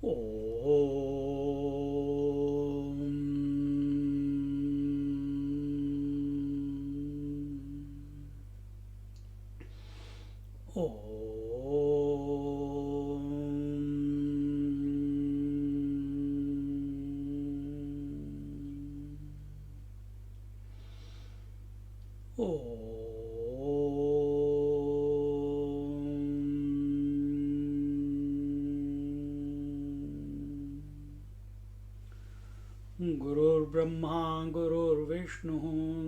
Om. गुरुर्ब्रह्मा गुरुर्विष्णुः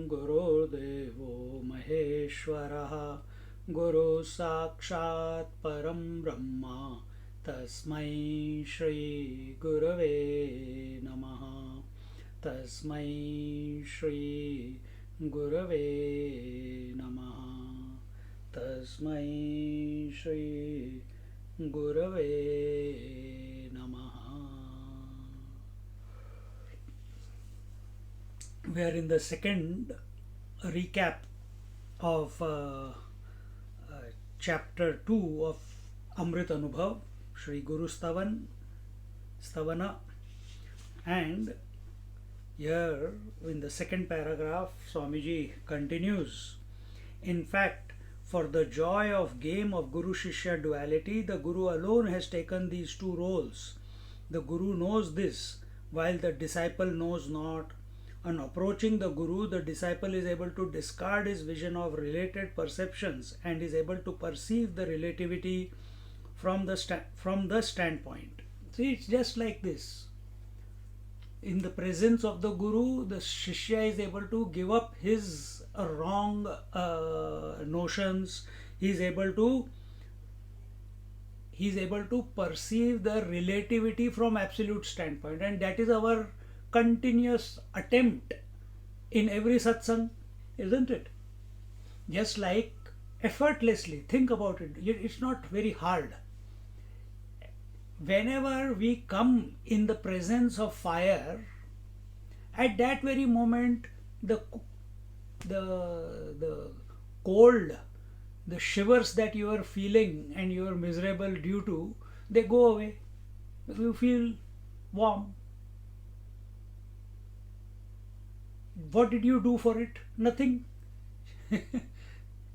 गुरुर्देवो महेश्वरः गुरुः साक्षात् परं ब्रह्म तस्मै श्री गुरवे नमः तस्मै श्री गुरवे नमः तस्मै श्री गुरवे नमः. We are in the second recap of chapter 2 of Amrit Anubhav, Shri Guru Stavana, and here in the second paragraph Swamiji continues. In fact, for the joy of game of Guru Shishya duality, the Guru alone has taken these two roles. The Guru knows this, while the disciple knows not. On approaching the Guru, the disciple is able to discard his vision of related perceptions and is able to perceive the relativity from the standpoint. See, it's just like this. In the presence of the Guru, the Shishya is able to give up his wrong notions. He is able to perceive the relativity from absolute standpoint, and that is our continuous attempt in every satsang, isn't it? Just like effortlessly, think about it, it's not very hard. Whenever we come in the presence of fire, at that very moment the cold, the shivers that you are feeling and you are miserable due to, they go away. You feel warm. What did you do for it? Nothing.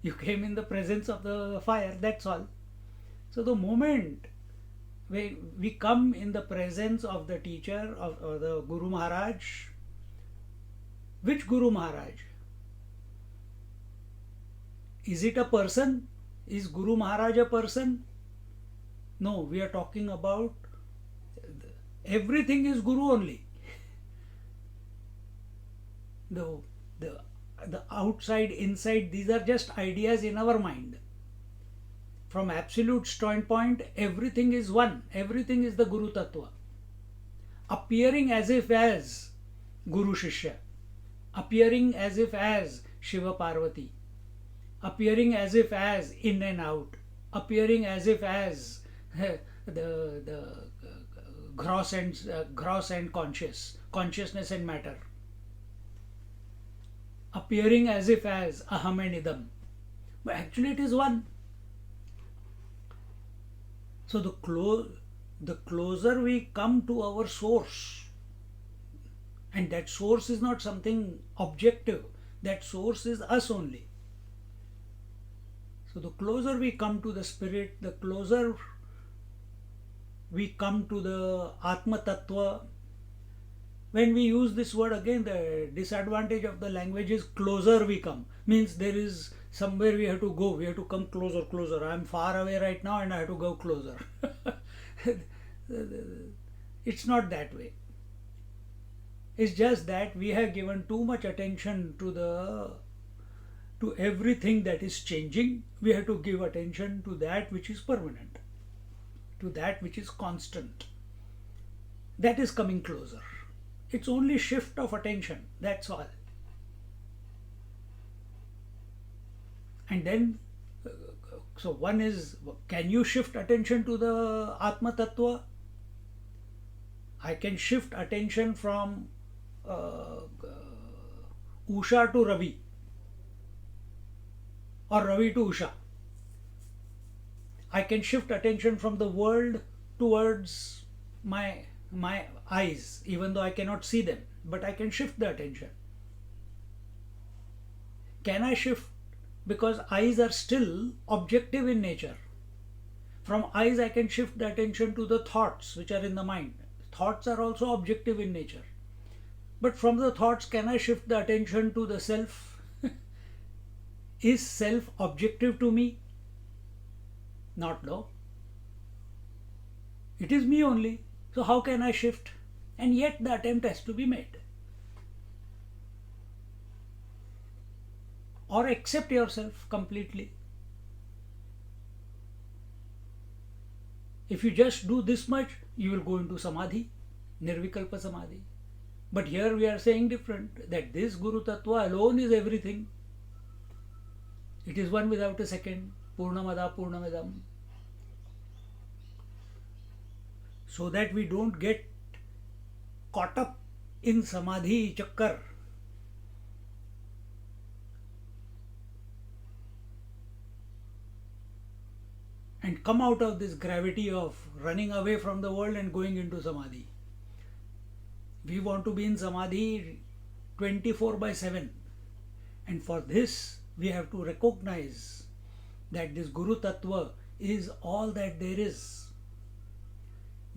You came in the presence of the fire, that's all. So the moment we come in the presence of the teacher, of the Guru Maharaj, which Guru Maharaj? Is it a person? Is Guru Maharaj a person? No, we are talking about everything is Guru only. The outside, inside, these are just ideas in our mind. From absolute standpoint, everything is one. Everything is the Guru Tattva. Appearing as if as Guru Shishya. Appearing as if as Shiva Parvati. Appearing as if as in and out. Appearing as if as the gross and consciousness and matter. Appearing as if as aham and idam, but actually it is one. So the closer we come to our source, and that source is not something objective, that source is us only. So the closer we come to the spirit, the closer we come to the Atma Tattva. When we use this word again, the disadvantage of the language is closer we come. Means there is somewhere we have to go. We have to come closer. I am far away right now and I have to go closer. It's not that way. It's just that we have given too much attention to everything that is changing. We have to give attention to that which is permanent, to that which is constant. That is coming closer. It's only shift of attention, that's all. And then, so one is, can you shift attention to the Atma Tattva? I can shift attention from Usha to Ravi, or Ravi to Usha. I can shift attention from the world towards my eyes, even though I cannot see them, but I can shift the attention. Can I shift? Because eyes are still objective in nature. From eyes I can shift the attention to the thoughts which are in the mind. Thoughts are also objective in nature. But from the thoughts, can I shift the attention to the self? Is self objective to me? Not, no. It is me only. So how can I shift? And yet the attempt has to be made. Or accept yourself completely. If you just do this much, you will go into samadhi, nirvikalpa samadhi. But here we are saying different, that this Guru Tattva alone is everything. It is one without a second. Purnamada Purnamidam. So that we don't get caught up in samadhi chakkar. And come out of this gravity of running away from the world and going into samadhi. We want to be in samadhi 24/7. And for this, we have to recognize that this Guru Tattva is all that there is.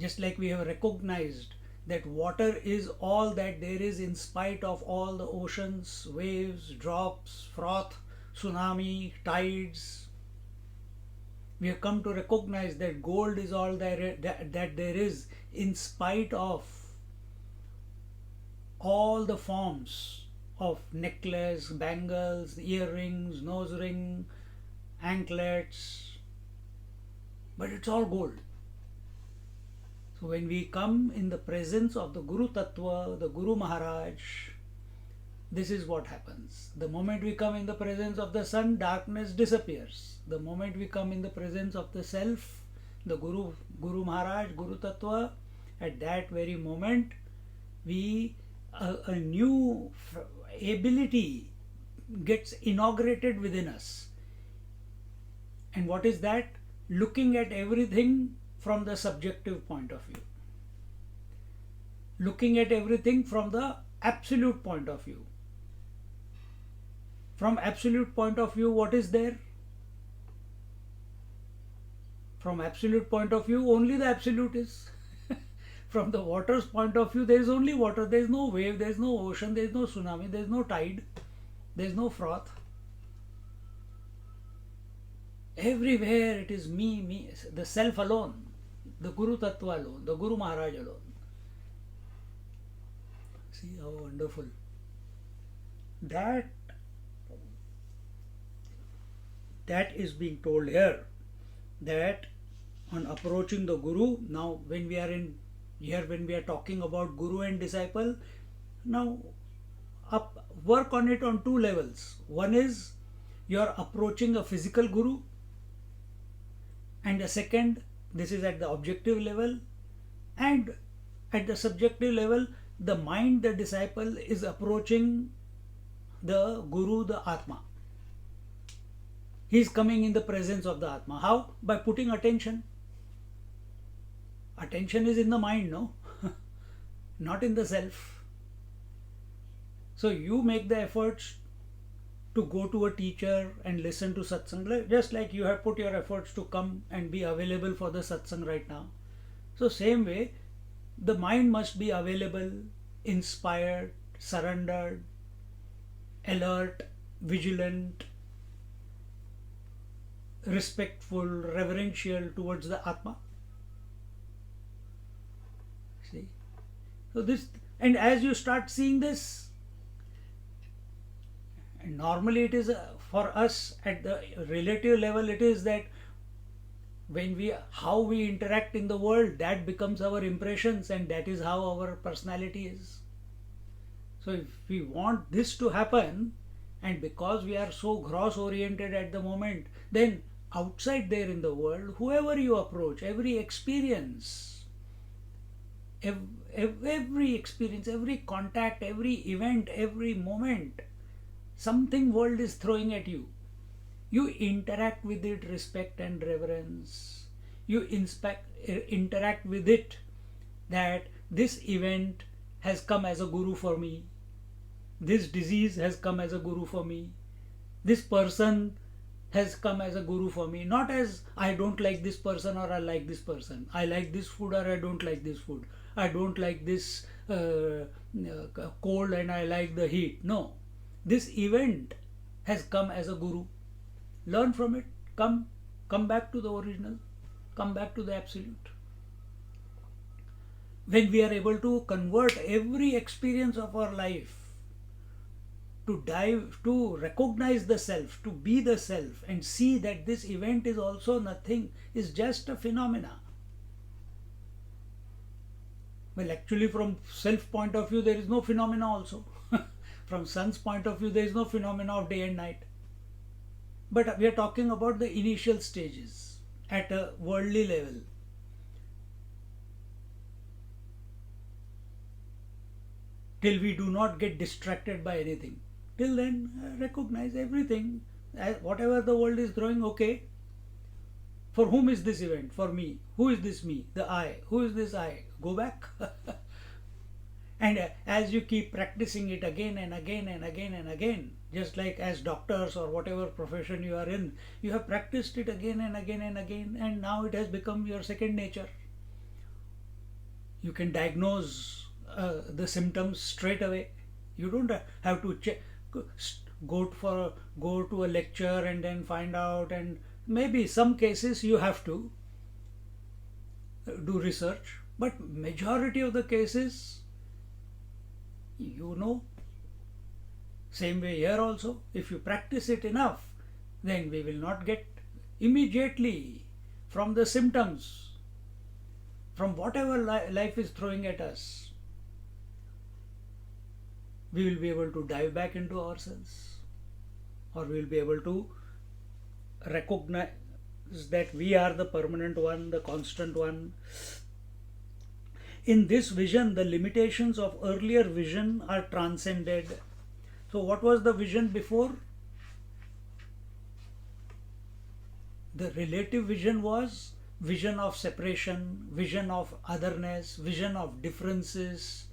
Just like we have recognized that water is all that there is in spite of all the oceans, waves, drops, froth, tsunami, tides. We have come to recognize that gold is all that there is in spite of all the forms of necklace, bangles, earrings, nose ring, anklets, but it's all gold. So when we come in the presence of the Guru Tattva, the Guru Maharaj, this is what happens. The moment we come in the presence of the sun, darkness disappears. The moment we come in the presence of the self, the Guru Maharaj, Guru Tattva, at that very moment, a new ability gets inaugurated within us. And what is that? Looking at everything from the subjective point of view. Looking at everything from the absolute point of view. From absolute point of view, what is there? From absolute point of view, only the absolute is. From the water's point of view, there is only water. There is no wave, there is no ocean, there is no tsunami, there is no tide, there is no froth. Everywhere it is me, the self alone, the Guru Tattva alone, the Guru Maharaj alone. See how wonderful. That is being told here, that on approaching the Guru, now when we are talking about Guru and disciple, now work on it on two levels. One is you are approaching a physical Guru, and the second, this is at the objective level, and at the subjective level, the mind, the disciple, is approaching the Guru, the Atma. He is coming in the presence of the Atma. How? By putting attention. Attention is in the mind, no? Not in the self. So you make the efforts to go to a teacher and listen to satsang, just like you have put your efforts to come and be available for the satsang right now. So same way, the mind must be available, inspired, surrendered, alert, vigilant, respectful, reverential towards the Atma. See? So this, and as you start seeing this, and normally it is for us at the relative level, it is that how we interact in the world, that becomes our impressions, and that is how our personality is. So if we want this to happen, and because we are so gross oriented at the moment, then outside there in the world, whoever you approach, every experience, every experience, every contact, every event, every moment, something world is throwing at you. You interact with it, respect and reverence. You interact with it that this event has come as a guru for me, this disease has come as a guru for me, this person has come as a guru for me, not as I don't like this person or I like this person, I like this food or I don't like this food, I don't like this cold and I like the heat. No, this event has come as a guru. Learn from it. Come back to the original. Come back to the absolute. When we are able to convert every experience of our life to recognize the self, to be the self, and see that this event is also nothing, is just a phenomena. Well, actually, from self point of view, there is no phenomena also. From sun's point of view, there is no phenomena of day and night. But we are talking about the initial stages at a worldly level. Till we do not get distracted by anything. Till then, recognize everything. Whatever the world is throwing, okay. For whom is this event? For me. Who is this me? The I. Who is this I? Go back. And as you keep practicing it again and again and again and again, just like as doctors or whatever profession you are in, you have practiced it again and again and again, and now it has become your second nature. You can diagnose the symptoms straight away. You don't have to go to a lecture and then find out, and maybe some cases you have to do research, but majority of the cases, you know. Same way here also, if you practice it enough, then we will not get immediately from the symptoms, from whatever life is throwing at us. We will be able to dive back into ourselves, or we will be able to recognize that we are the permanent one, the constant one. In this vision, the limitations of earlier vision are transcended. So what was the vision before? The relative vision was vision of separation, vision of otherness, vision of differences,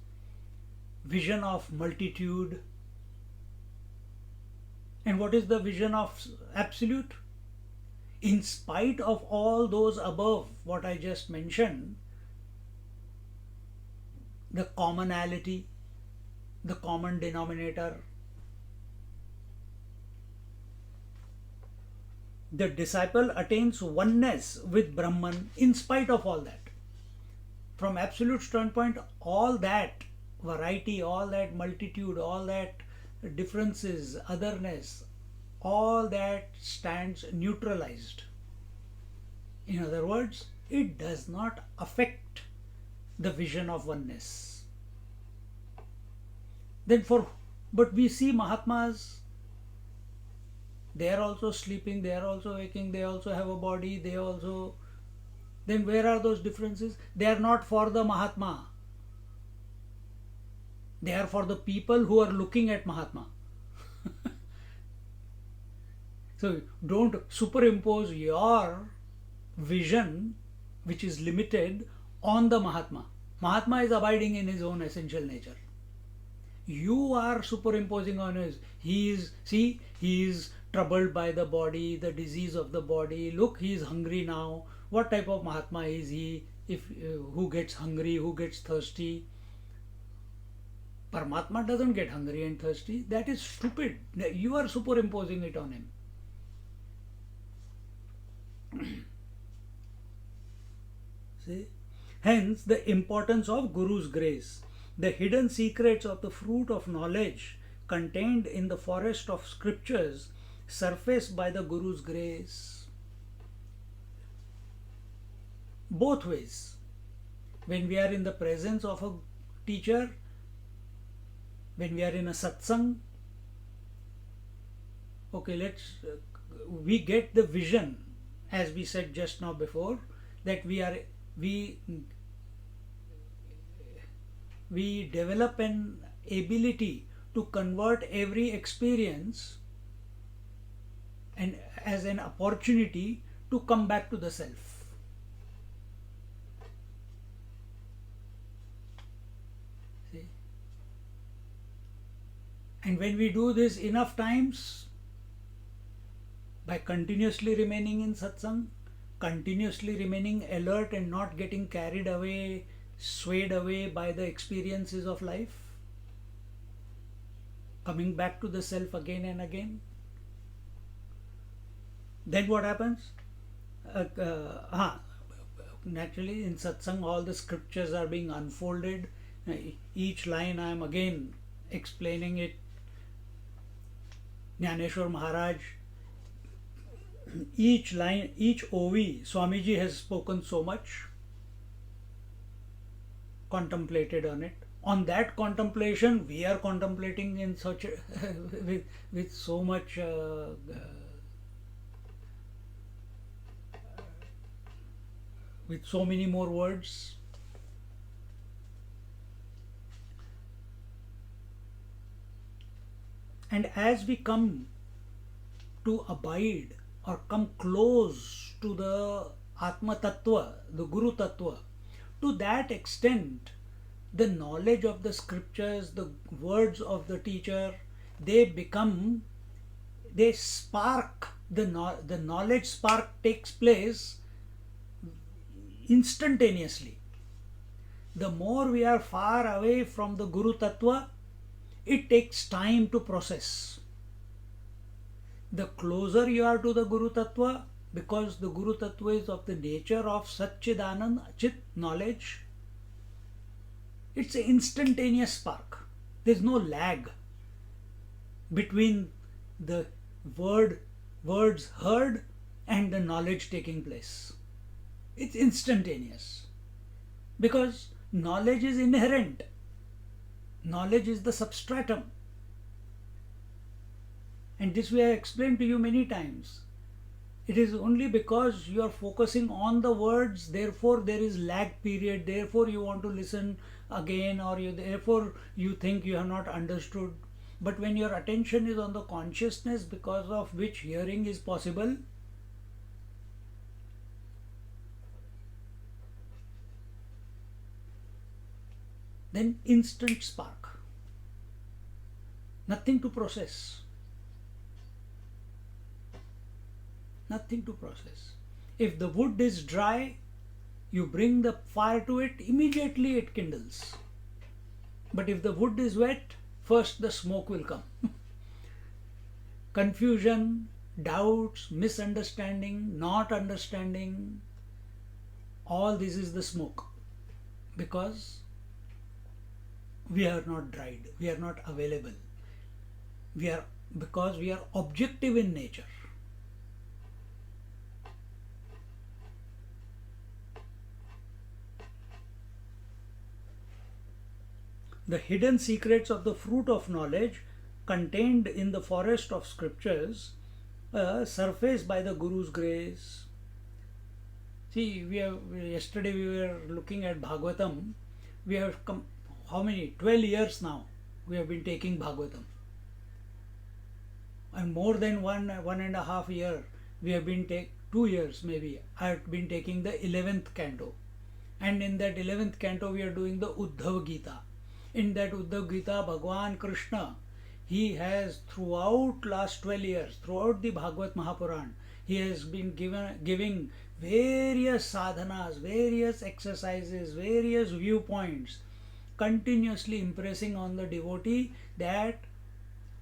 vision of multitude. And what is the vision of absolute? In spite of all those above, what I just mentioned, the commonality, the common denominator, the disciple attains oneness with Brahman in spite of all that. From absolute standpoint, all that variety, all that multitude, all that differences, otherness, all that stands neutralized. In other words, it does not affect the vision of oneness. But we see Mahatmas, they are also sleeping, they are also waking, they also have a body, then where are those differences? They are not for the Mahatma. They are for the people who are looking at Mahatma. So don't superimpose your vision, which is limited, on the Mahatma. Mahatma is abiding in his own essential nature. You are superimposing on his. He is troubled by the body, the disease of the body. Look, he is hungry now. What type of Mahatma is he? Who gets hungry, who gets thirsty? Paramatma doesn't get hungry and thirsty. That is stupid. You are superimposing it on him. See? Hence, the importance of Guru's grace. The hidden secrets of the fruit of knowledge contained in the forest of scriptures surface by the Guru's grace. Both ways. When we are in the presence of a teacher, when we are in a satsang, okay, we get the vision, as we said just now before, that we develop an ability to convert every experience and as an opportunity to come back to the self. And when we do this enough times, by continuously remaining in satsang, continuously remaining alert and not getting carried away, swayed away by the experiences of life, coming back to the self again and again, then what happens? Naturally, in satsang, all the scriptures are being unfolded. Each line I am again explaining it. Jnaneshwar Maharaj, each line, each OV, Swamiji has spoken so much, contemplated on it. On that contemplation, we are contemplating in such with so much with so many more words. And as we come to abide or come close to the Atma Tattva, the Guru Tattva, to that extent, the knowledge of the scriptures, the words of the teacher, they spark, the knowledge spark takes place instantaneously. The more we are far away from the Guru Tattva, it takes time to process. The closer you are to the Guru Tattva, because the Guru Tattva is of the nature of Satchidanand, Chit, knowledge, it's an instantaneous spark. There's no lag between the words heard and the knowledge taking place. It's instantaneous. Because knowledge is inherent. Knowledge is the substratum. And this we have explained to you many times. It is only because you are focusing on the words, therefore there is lag period, therefore you want to listen again, or therefore you think you have not understood. But when your attention is on the consciousness because of which hearing is possible, then instant spark. Nothing to process. Nothing to process. If the wood is dry, you bring the fire to it, immediately it kindles. But if the wood is wet, first the smoke will come. Confusion, doubts, misunderstanding, not understanding, all this is the smoke. Because we are not dried, we are not available. Because we are objective in nature. The hidden secrets of the fruit of knowledge contained in the forest of scriptures surface by the Guru's grace. See, yesterday we were looking at Bhagavatam. We have come, how many? 12 years now we have been taking Bhagavatam. And more than one and a half year we have been 2 years maybe, I have been taking the 11th canto. And in that 11th canto we are doing the Uddhav Gita. In that Uddhav Gita, Bhagwan Krishna, he has throughout last 12 years, throughout the Bhagavad Mahapuran, he has been giving various sadhanas, various exercises, various viewpoints, continuously impressing on the devotee that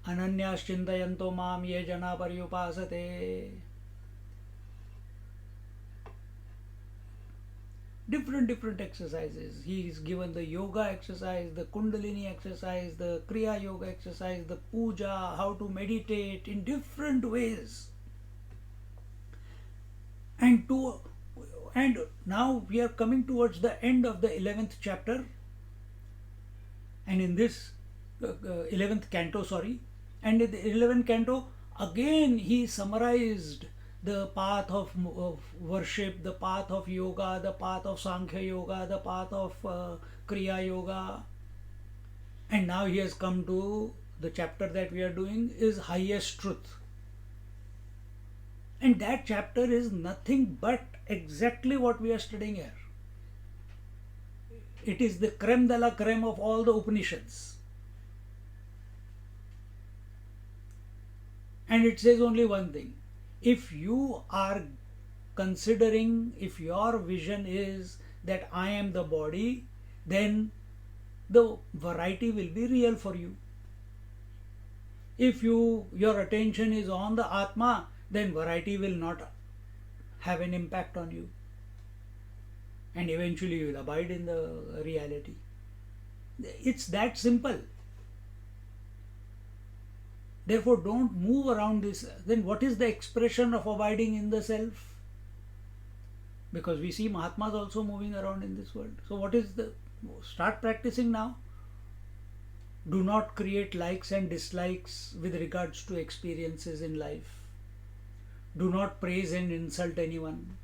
Ananyas Chintayanto Mam Ye Jana Paryupasate. Different exercises. He is given the yoga exercise, the Kundalini exercise, the Kriya Yoga exercise, the puja, how to meditate in different ways. And now we are coming towards the end of the 11th chapter. And in this 11th canto, and in the 11th canto, again he summarized the path of worship, the path of yoga, the path of Sankhya Yoga, the path of Kriya Yoga. And now he has come to the chapter that we are doing is highest truth. And that chapter is nothing but exactly what we are studying here. It is the creme de la creme of all the Upanishads. And it says only one thing: if you are considering, if your vision is that I am the body, then the variety will be real for you. If your attention is on the Atma, then variety will not have an impact on you, and eventually you will abide in the reality. It's that simple. Therefore, don't move around this. Then, what is the expression of abiding in the self? Because we see Mahatmas also moving around in this world. So, what is the. Start practicing now. Do not create likes and dislikes with regards to experiences in life. Do not praise and insult anyone.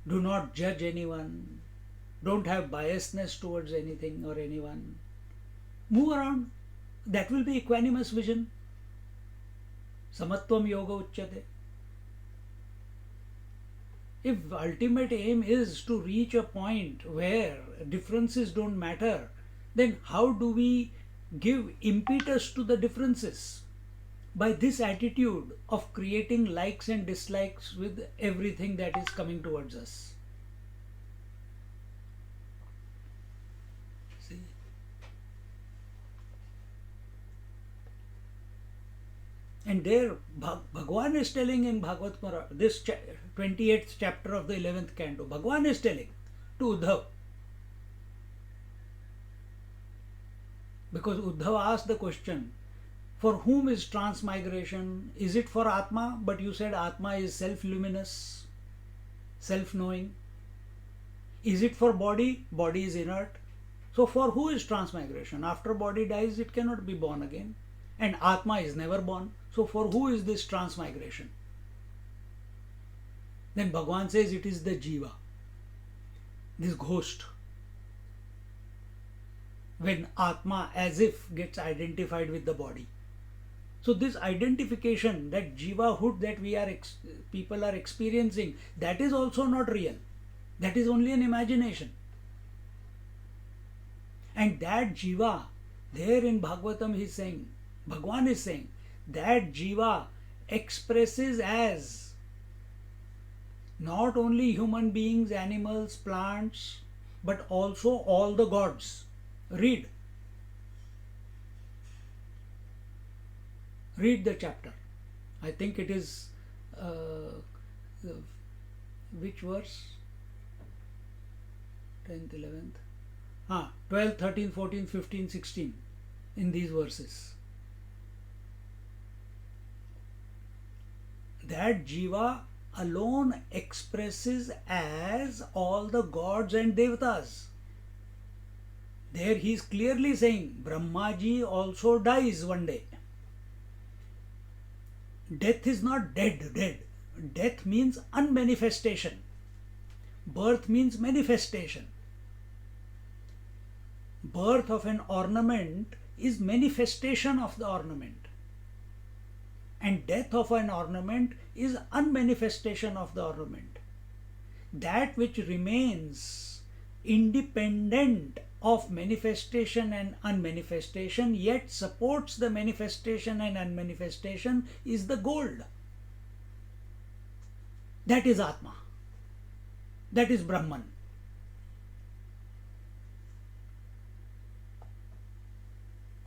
Do not judge anyone. Don't have biasness towards anything or anyone. Move around. That will be equanimous vision. Samatvam yoga uchyate. If ultimate aim is to reach a point where differences don't matter, then how do we give impetus to the differences? By this attitude of creating likes and dislikes with everything that is coming towards us. See? And there Bhagwan is telling in Bhagavad Gita, this 28th chapter of the 11th canto, Bhagwan is telling to Uddhav. Because Uddhav asked the question, for whom is transmigration? Is it for Atma? But you said Atma is self-luminous, self-knowing. Is it for body? Body is inert. So for who is transmigration? After body dies, it cannot be born again. And Atma is never born. So for who is this transmigration? Then Bhagwan says it is the Jiva, this ghost. When Atma as if gets identified with the body. So this identification, that Jivahood that people are experiencing, that is also not real. That is only an imagination. And that Jiva, there in Bhagavatam he is saying, Bhagwan is saying, that Jiva expresses as not only human beings, animals, plants, but also all the gods. Read the chapter. I think it is which verse? 10th, 11th. 12, 13, 14, 15, 16. In these verses. That Jiva alone expresses as all the gods and devatas. There he is clearly saying Brahmaji also dies one day. Death is not dead. Death means unmanifestation. Birth means manifestation. Birth of an ornament is manifestation of the ornament. And death of an ornament is unmanifestation of the ornament. That which remains independent of manifestation and unmanifestation, yet supports the manifestation and unmanifestation, is the gold. That is Atma. That is Brahman.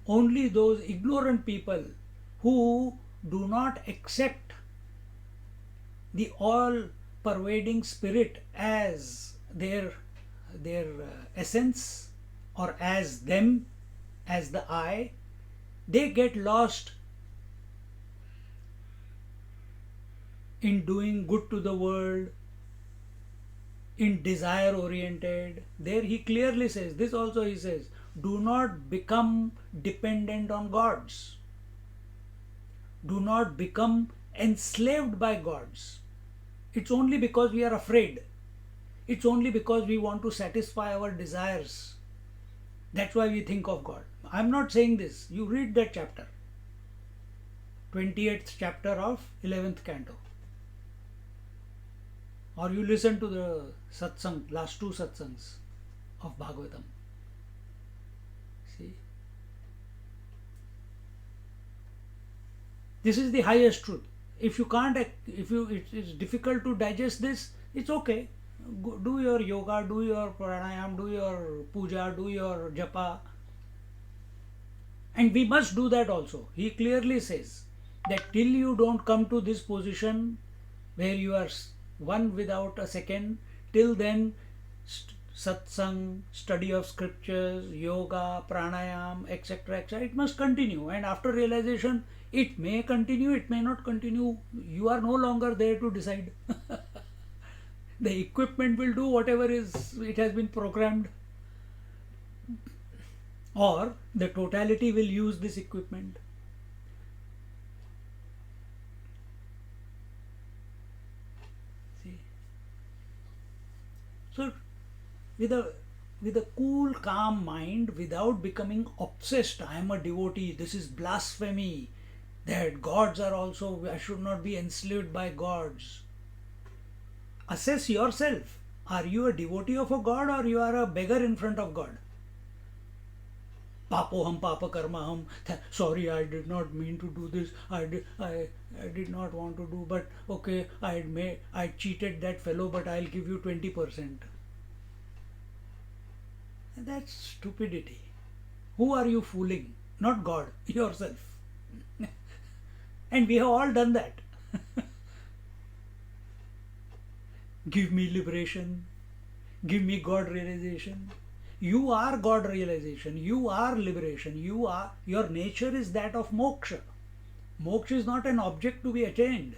Only those ignorant people who do not accept the all-pervading spirit as their essence, or as them, as the I, they get lost in doing good to the world, in desire oriented. There he clearly says, this also he says, do not become dependent on gods. Do not become enslaved by gods. It's only because we are afraid. It's only because we want to satisfy our desires. That's why we think of God. I'm not saying this. You read that chapter. 28th chapter of 11th canto. Or you listen to the satsang, last two satsangs of Bhagavatam. See? This is the highest truth. If you can't, if you, it's difficult to digest this, it's okay. Do your yoga, do your pranayam, do your puja, do your japa. And we must do that also. He clearly says that till you don't come to this position where you are one without a second, till then satsang, study of scriptures, yoga, pranayam, etc., etc., it must continue. And after realization, it may continue, it may not continue. You are no longer there to decide. The equipment will do whatever is it has been programmed, or the totality will use this equipment. See, so with a cool, calm mind, without becoming obsessed. I am a devotee. This is blasphemy. That gods are also. I should not be enslaved by gods. Assess yourself. Are you a devotee of a god, or you are a beggar in front of God? Papoham, papa karmaham. Sorry, I did not mean to do this. I did not want to do, but okay, I cheated that fellow, but I'll give you 20%. That's stupidity. Who are you fooling? Not God, yourself. And we have all done that. Give me liberation. Give me God realization. You are God realization. You are liberation. Your nature is that of moksha. Moksha is not an object to be attained.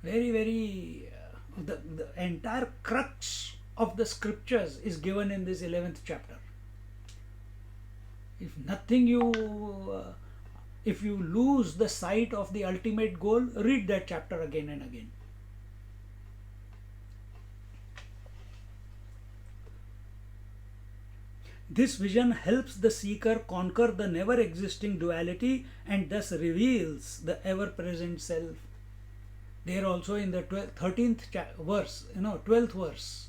Very, very, the entire crux of the scriptures is given in this 11th chapter. If you lose the sight of the ultimate goal, read that chapter again and again. This vision helps the seeker conquer the never existing duality and thus reveals the ever present self. There also in the 13th verse, 12th verse.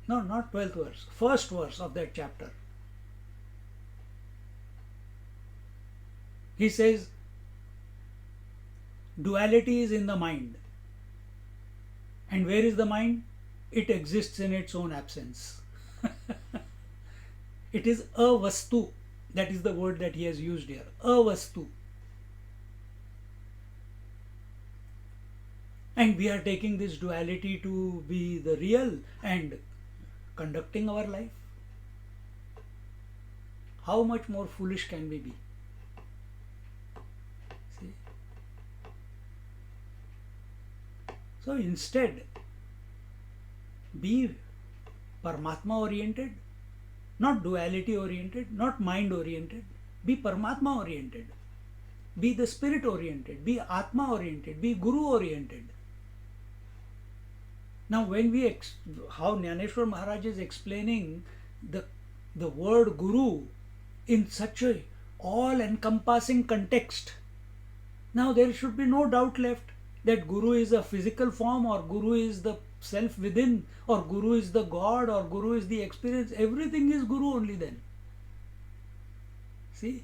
No, not 12th verse, first verse of that chapter. He says, duality is in the mind. And where is the mind? It exists in its own absence. It is a vastu. That is the word that he has used here. A vastu. And we are taking this duality to be the real and conducting our life. How much more foolish can we be? See? So instead, be Paramatma oriented, not duality oriented, not mind oriented. Be Paramatma oriented. Be the spirit oriented. Be Atma oriented. Be Guru oriented. Now, when how Jnaneshwar Maharaj is explaining the word Guru in such a all-encompassing context, now there should be no doubt left that Guru is a physical form, or Guru is the self within, or Guru is the God, or Guru is the experience. Everything is Guru only then. See?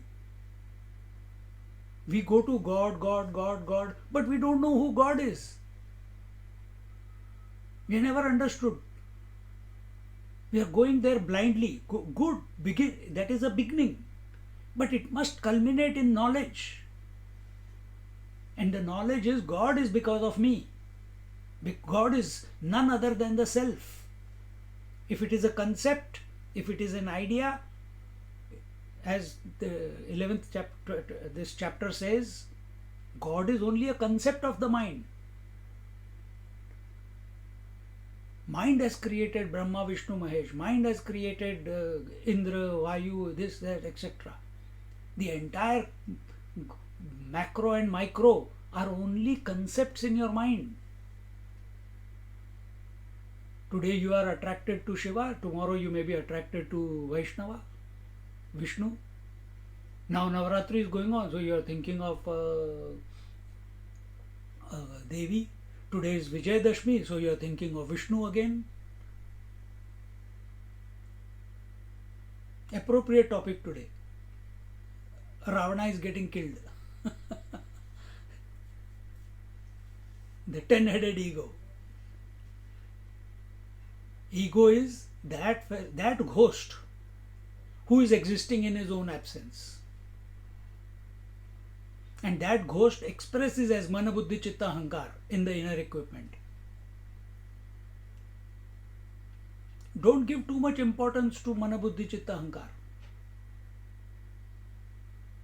We go to God, God, God, God, but we don't know who God is. We never understood. We are going there blindly. Good, begin. That is a beginning. But it must culminate in knowledge. And the knowledge is God is because of me. God is none other than the self. If it is a concept, if it is an idea, as the 11th chapter, this chapter says, God is only a concept of the mind. Mind has created Brahma, Vishnu, Mahesh. Mind has created Indra, Vayu, this, that, etc. The entire macro and micro are only concepts in your mind. Today you are attracted to Shiva, tomorrow you may be attracted to Vaishnava, Vishnu. Now Navaratri is going on, so you are thinking of Devi. Today is Vijayadashmi, so you are thinking of Vishnu again. Appropriate topic today. Ravana is getting killed. The 10-headed ego. Ego is that ghost who is existing in his own absence. And that ghost expresses as Mana Buddhi Chitta Ahankar in the inner equipment. Don't give too much importance to Mana Buddhi Chitta Ahankar.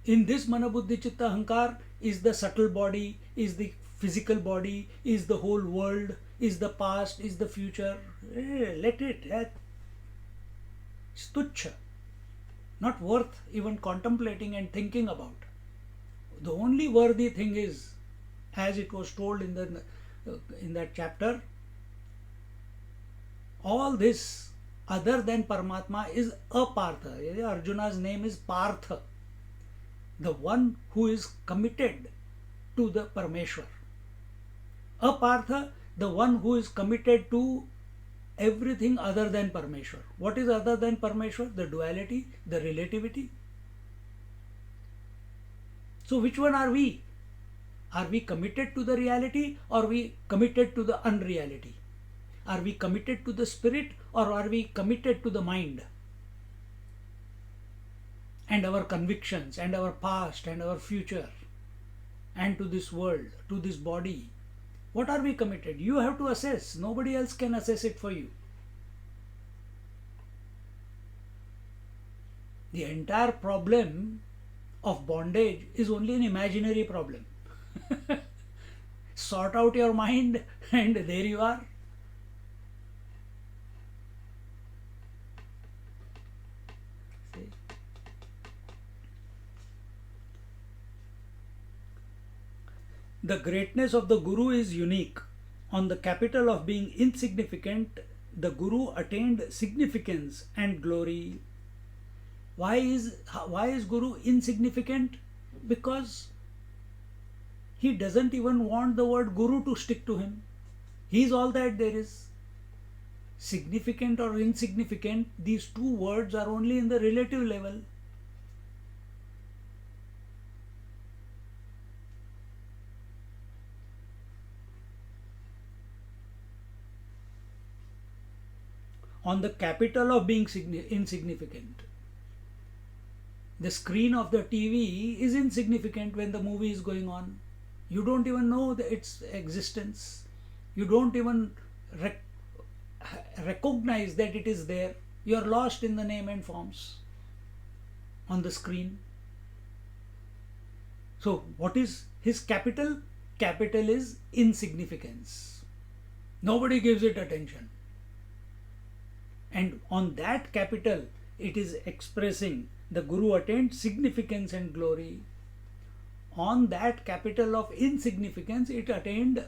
In this Mana Buddhi Chitta Ahankar is the subtle body, is the physical body, is the whole world, is the past, is the future. Let it. It's tuchha. Not worth even contemplating and thinking about. The only worthy thing is, as it was told in that chapter, all this other than Paramatma is Apartha. Arjuna's name is Partha, the one who is committed to the Parameshwar. Apartha, the one who is committed to everything other than Parameshwar. What is other than Parameshwar? The duality, the relativity. So which one are we? Are we committed to the reality, or are we committed to the unreality? Are we committed to the spirit, or are we committed to the mind and our convictions and our past and our future and to this world, to this body? What are we committed? You have to assess. Nobody else can assess it for you. The entire problem of bondage is only an imaginary problem. Sort out your mind and there you are. See? The greatness of the Guru is unique. On the capital of being insignificant, the Guru attained significance and glory. Why is Guru insignificant? Because he doesn't even want the word Guru to stick to him. He is all that there is. Significant or insignificant, these two words are only in the relative level. On the capital of being insignificant. The screen of the TV is insignificant when the movie is going on. You don't even know its existence. You don't even recognize that it is there. You are lost in the name and forms on the screen. So what is his capital? Capital is insignificance. Nobody gives it attention. And on that capital, it is expressing the Guru attained significance and glory. On that capital of insignificance, it attained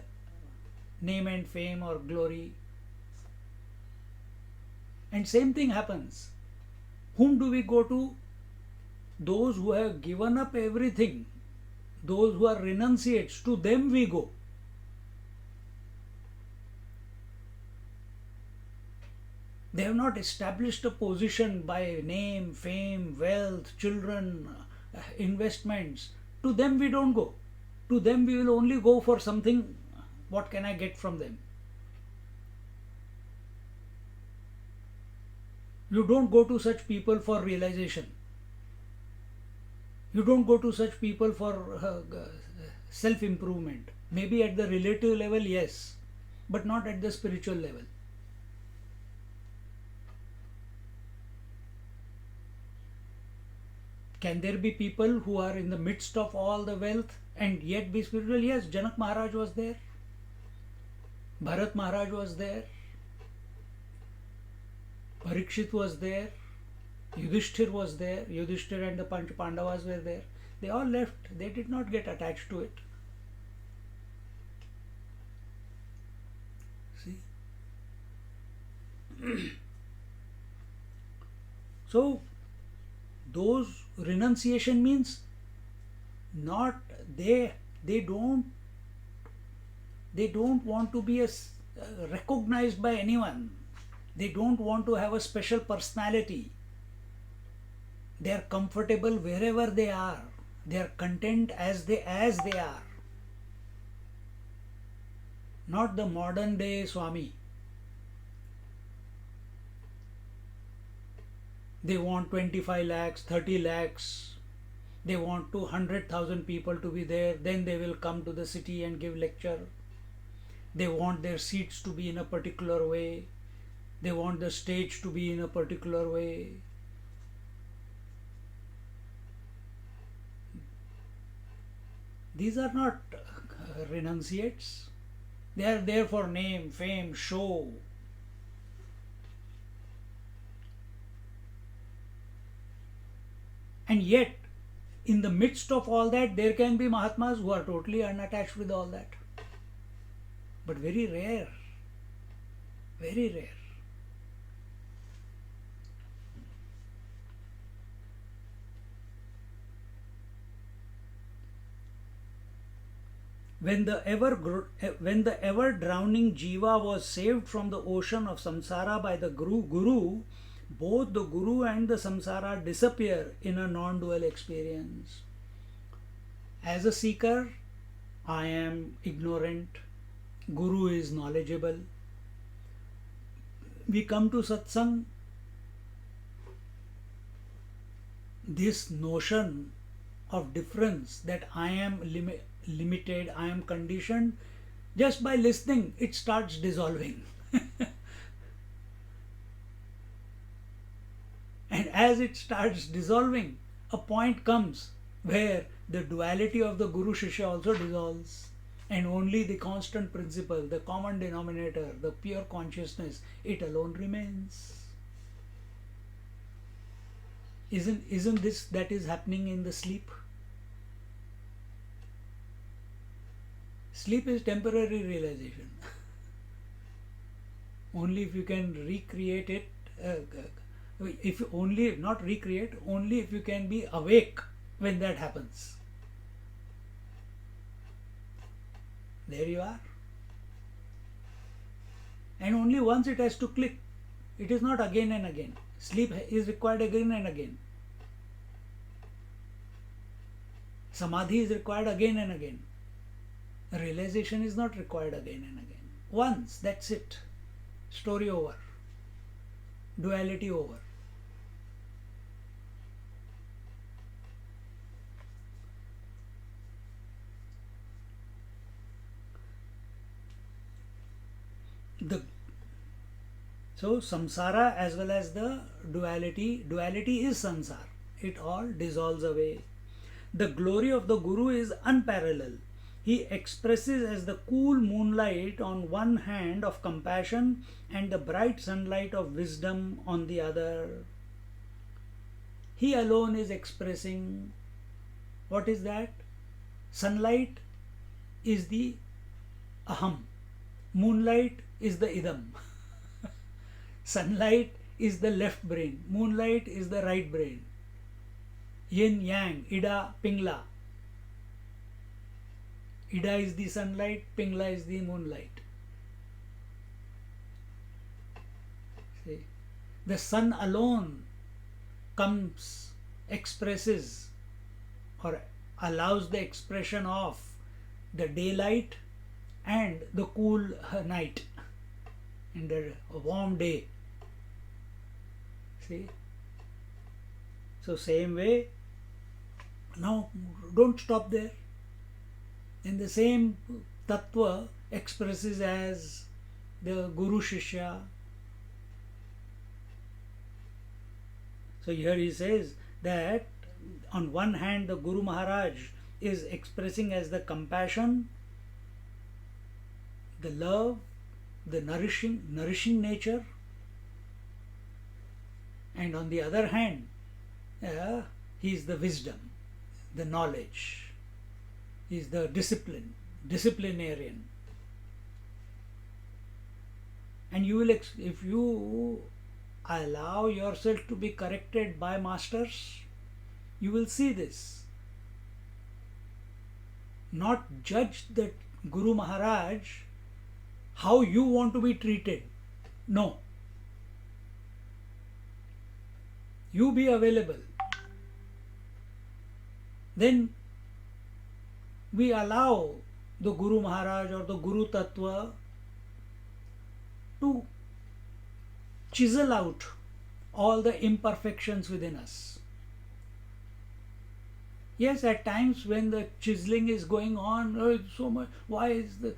name and fame or glory. And same thing happens. Whom do we go to? Those who have given up everything, those who are renunciates, to them we go. They have not established a position by name, fame, wealth, children, investments. To them we don't go. To them we will only go for something. What can I get from them? You don't go to such people for realization. You don't go to such people for self-improvement. Maybe at the relative level, yes, but not at the spiritual level. Can there be people who are in the midst of all the wealth and yet be spiritual? Yes, Janak Maharaj was there. Bharat Maharaj was there. Parikshit was there. Yudhishthir was there. Yudhishthir and the Panch Pandavas were there. They all left. They did not get attached to it. See? So, those renunciation means not they don't want to be recognized by anyone. They don't want to have a special personality. They are comfortable wherever they are. They are content as they are. Not the modern day Swami. They want 25 lakhs, 30 lakhs. They want 200,000 people to be there. Then they will come to the city and give lecture. They want their seats to be in a particular way. They want the stage to be in a particular way. These are not renunciates. They are there for name, fame, show. And yet, in the midst of all that, there can be Mahatmas who are totally unattached with all that. But very rare. Very rare. When the ever drowning jiva was saved from the ocean of samsara by the guru, both the guru and the samsara disappear in a non-dual experience. As a seeker, I am ignorant. Guru is knowledgeable. We come to satsang. This notion of difference, that I am limited, I am conditioned, just by listening, it starts dissolving. And as it starts dissolving, a point comes where the duality of the Guru Shishya also dissolves, and only the constant principle, the common denominator, the pure consciousness, it alone remains. Isn't this that is happening in the sleep? Sleep is temporary realization. Only if you can recreate it, if you only, not recreate, only if you can be awake when that happens. There you are. And only once it has to click. It is not again and again. Sleep is required again and again. Samadhi is required again and again. Realization is not required again and again. Once, that's it. Story over. Duality over. So samsara as well as the duality is sansar. It all dissolves away. The glory of the Guru is unparalleled. He expresses as the cool moonlight on one hand of compassion and the bright sunlight of wisdom on the other. He alone is expressing. What is that? Sunlight is the aham. Moonlight is the idam. Sunlight is the left brain. Moonlight is the right brain. Yin, yang, ida, pingla. Ida is the sunlight, pingla is the moonlight. See, the sun alone comes, expresses or allows the expression of the daylight and the cool night in the warm day. See? So same way, now don't stop there. And the same tattva expresses as the Guru Shishya. So here he says that on one hand the Guru Maharaj is expressing as the compassion, the love, the nourishing nature, and on the other hand he is the wisdom, the knowledge, he is the disciplinarian. And you will, if you allow yourself to be corrected by masters, you will see this. Not judge that Guru Maharaj how you want to be treated. No. You be available. then we allow the Guru Maharaj or the Guru Tattva to chisel out all the imperfections within us. Yes, at times when the chiseling is going on, oh, it's so much. Why is the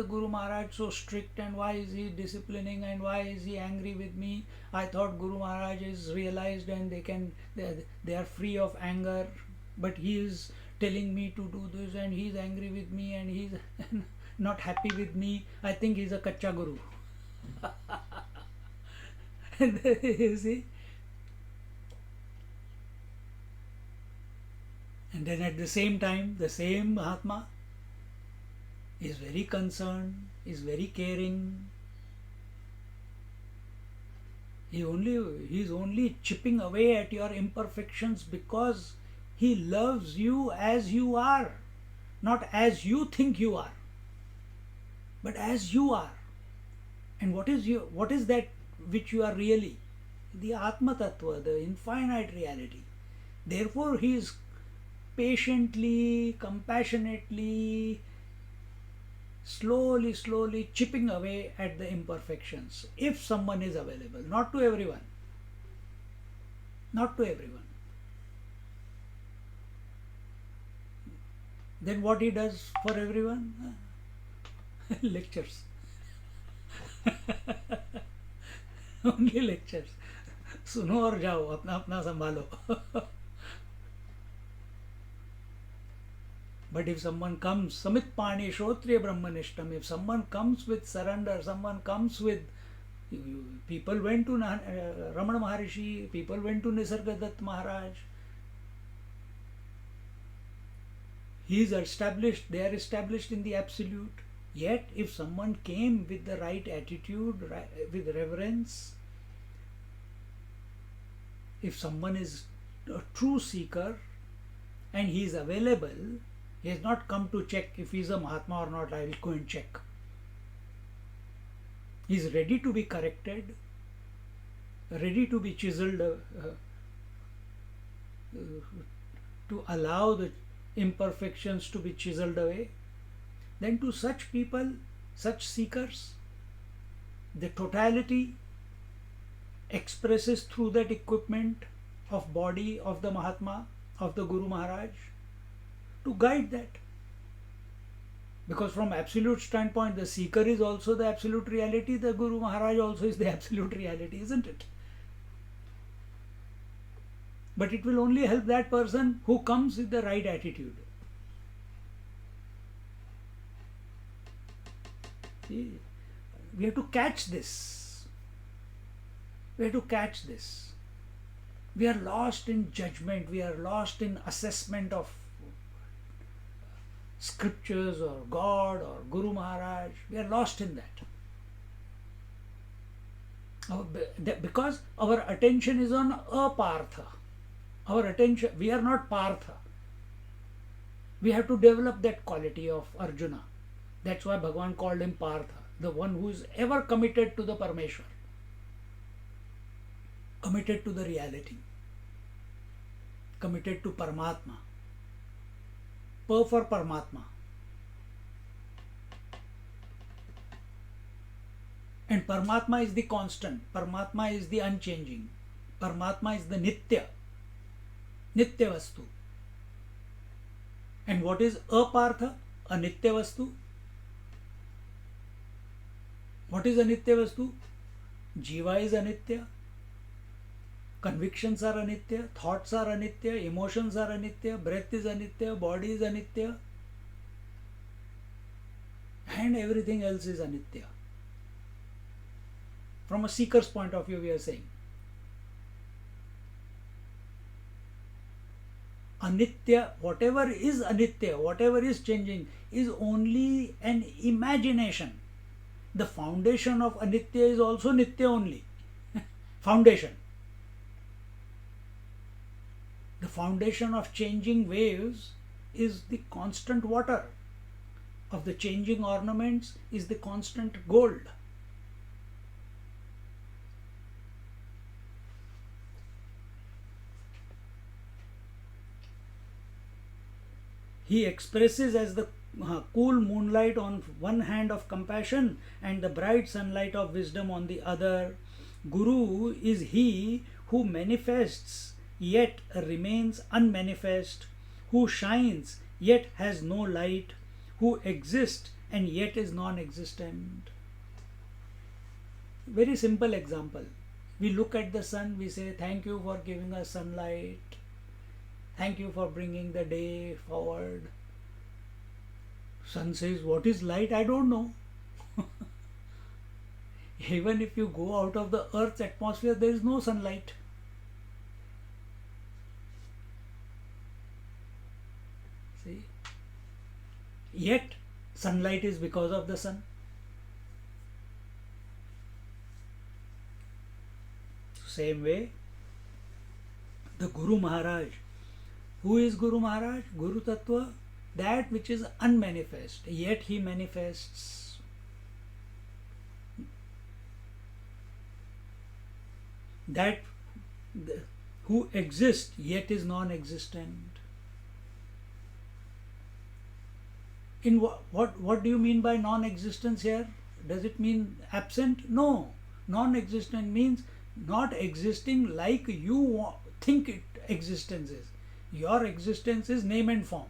Guru Maharaj so strict, and why is he disciplining, and why is he angry with me? I thought Guru Maharaj is realized and they are free of anger, but he is telling me to do this, and he is angry with me, and he is not happy with me. I think he is a Kacha Guru. You see. And then at the same time, the same Mahatma is very concerned, is very caring. He is only chipping away at your imperfections because he loves you as you are, not as you think you are, but as you are. And what is that which you are really? The Atma Tattva, the infinite reality. Therefore, he is patiently, compassionately, slowly chipping away at the imperfections, if someone is available. Not to everyone. Not to everyone. Then what he does for everyone? Lectures. Only lectures. सुनो और जाओ, अपना अपना संभालो. But if someone comes, Samit Pani Shrotriya Brahmanishtam, if someone comes with surrender, someone comes with, people went to Ramana Maharishi, people went to Nisargadatta Maharaj. He is established, they are established in the absolute. Yet, if someone came with the right attitude, with reverence, if someone is a true seeker and he is available, he has not come to check if he is a Mahatma or not. I will go and check. He is ready to be corrected, ready to be chiseled, to allow the imperfections to be chiseled away. Then to such people, such seekers, the totality expresses through that equipment of body of the Mahatma, of the Guru Maharaj, to guide that. Because from absolute standpoint, the seeker is also the absolute reality, the Guru Maharaj also is the absolute reality, isn't it? But it will only help that person who comes with the right attitude. See, we have to catch this. We have to catch this. We are lost in judgment, we are lost in assessment of scriptures or God or Guru Maharaj. We are lost in that. Because our attention is on apartha. Our attention, we are not partha. We have to develop that quality of Arjuna. That's why Bhagavan called him Partha, the one who is ever committed to the Parmeshwar, committed to the reality, committed to Paramatma. Per for Paramatma. And Paramatma is the constant, Paramatma is the unchanging, Paramatma is the Nitya, Nitya Vastu. And what is Apartha? A Nitya Vastu. What is a Nitya Vastu? Jiva is anitya, convictions are anitya, thoughts are anitya, emotions are anitya, breath is anitya, body is anitya, and everything else is anitya. From a seeker's point of view, we are saying anitya, whatever is changing, is only an imagination. The foundation of anitya is also nitya only. Foundation. The foundation of changing waves is the constant water. Of the changing ornaments is the constant gold. he expresses as the cool moonlight on one hand of compassion and the bright sunlight of wisdom on the other. Guru is he who manifests yet remains unmanifest, who shines yet has no light, who exists and yet is non existent. Very simple example. We look at the sun, we say, thank you for giving us sunlight, thank you for bringing the day forward. Sun says, what is light? I don't know. Even if you go out of the earth's atmosphere, there is no sunlight. See? Yet, sunlight is because of the sun. Same way, the Guru Maharaj. Who is Guru Maharaj? Guru Tattva, that which is unmanifest, yet he manifests. That who exists yet is non-existent. In what do you mean by non-existence here? Does it mean absent? No. Non-existent means not existing like you think existence is. Your existence is name and form.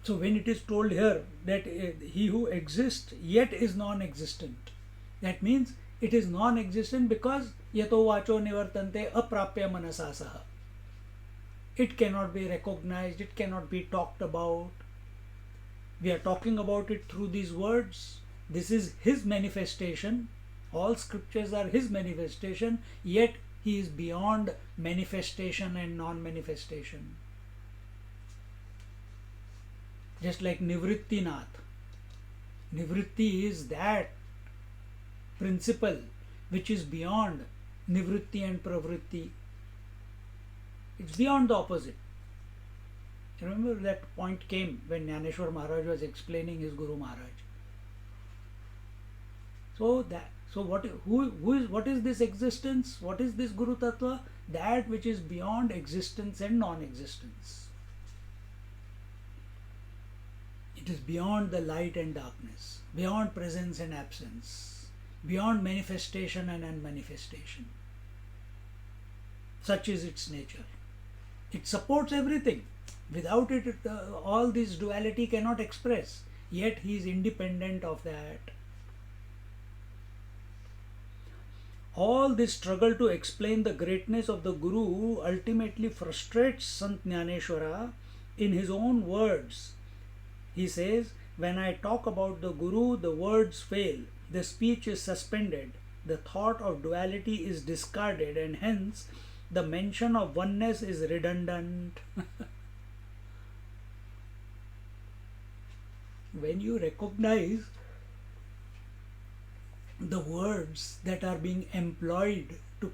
So when it is told here that he who exists yet is non-existent, that means it is non-existent because yato vacho nivartante aprapya manasa saha. It cannot be recognized, it cannot be talked about. We are talking about it through these words. This is his manifestation. All scriptures are his manifestation, yet he is beyond manifestation and non-manifestation. Just like Nivritti Nath. Nivritti is that principle which is beyond Nivritti and Pravritti. It's beyond the opposite. Remember that point came when Jnaneshwar Maharaj was explaining his Guru Maharaj. What is this existence? What is this Guru Tattva? That which is beyond existence and non-existence. It is beyond the light and darkness, beyond presence and absence, beyond manifestation and unmanifestation. Such is its nature. It supports everything. Without it, all this duality cannot express. Yet he is independent of that. All this struggle to explain the greatness of the Guru ultimately frustrates Sant Jnaneshwara in his own words. He says, when I talk about the Guru, the words fail, the speech is suspended, the thought of duality is discarded, and hence the mention of oneness is redundant. When you recognize the words that are being employed to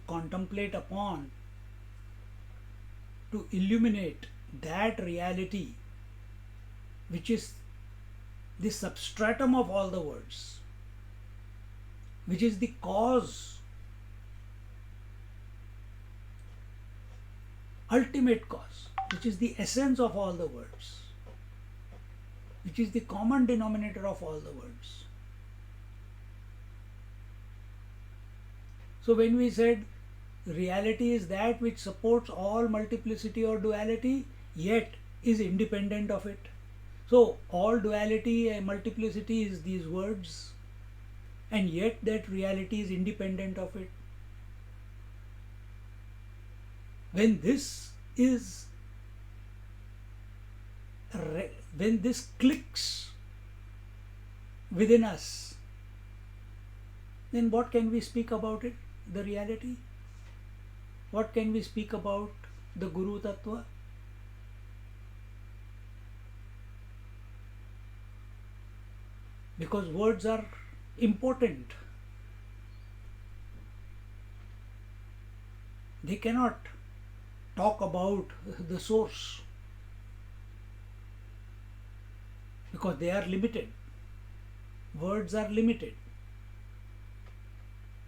contemplate upon, to illuminate that reality which is the substratum of all the words, which is the cause, ultimate cause, which is the essence of all the words, which is the common denominator of all the words. So when we said reality is that which supports all multiplicity or duality, yet is independent of it. So all duality and multiplicity is these words, and yet that reality is independent of it. When this clicks within us, then what can we speak about it? The reality? What can we speak about the Guru Tattva? Because words are important. They cannot talk about the source because they are limited. Words are limited.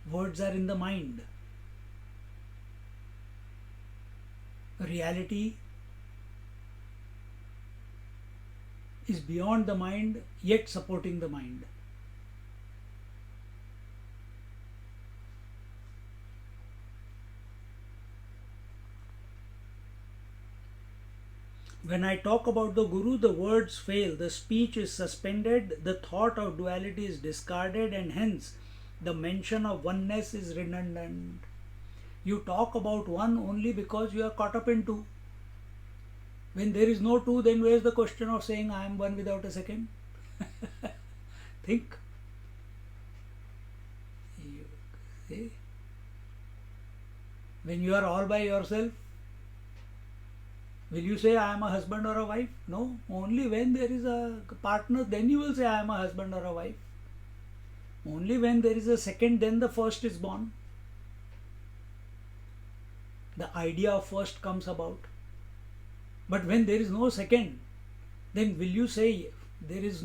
Words are in the mind. reality is beyond the mind yet supporting the mind. When I talk about the Guru, the words fail, the speech is suspended, the thought of duality is discarded, and hence the mention of oneness is redundant. You talk about one only because you are caught up in two. When there is no two, then where is the question of saying I am one without a second? Think. You see? When you are all by yourself, will you say I am a husband or a wife? No. Only when there is a partner, then you will say I am a husband or a wife. Only when there is a second, then the first is born. The idea of first comes about. But when there is no second, then will you say there is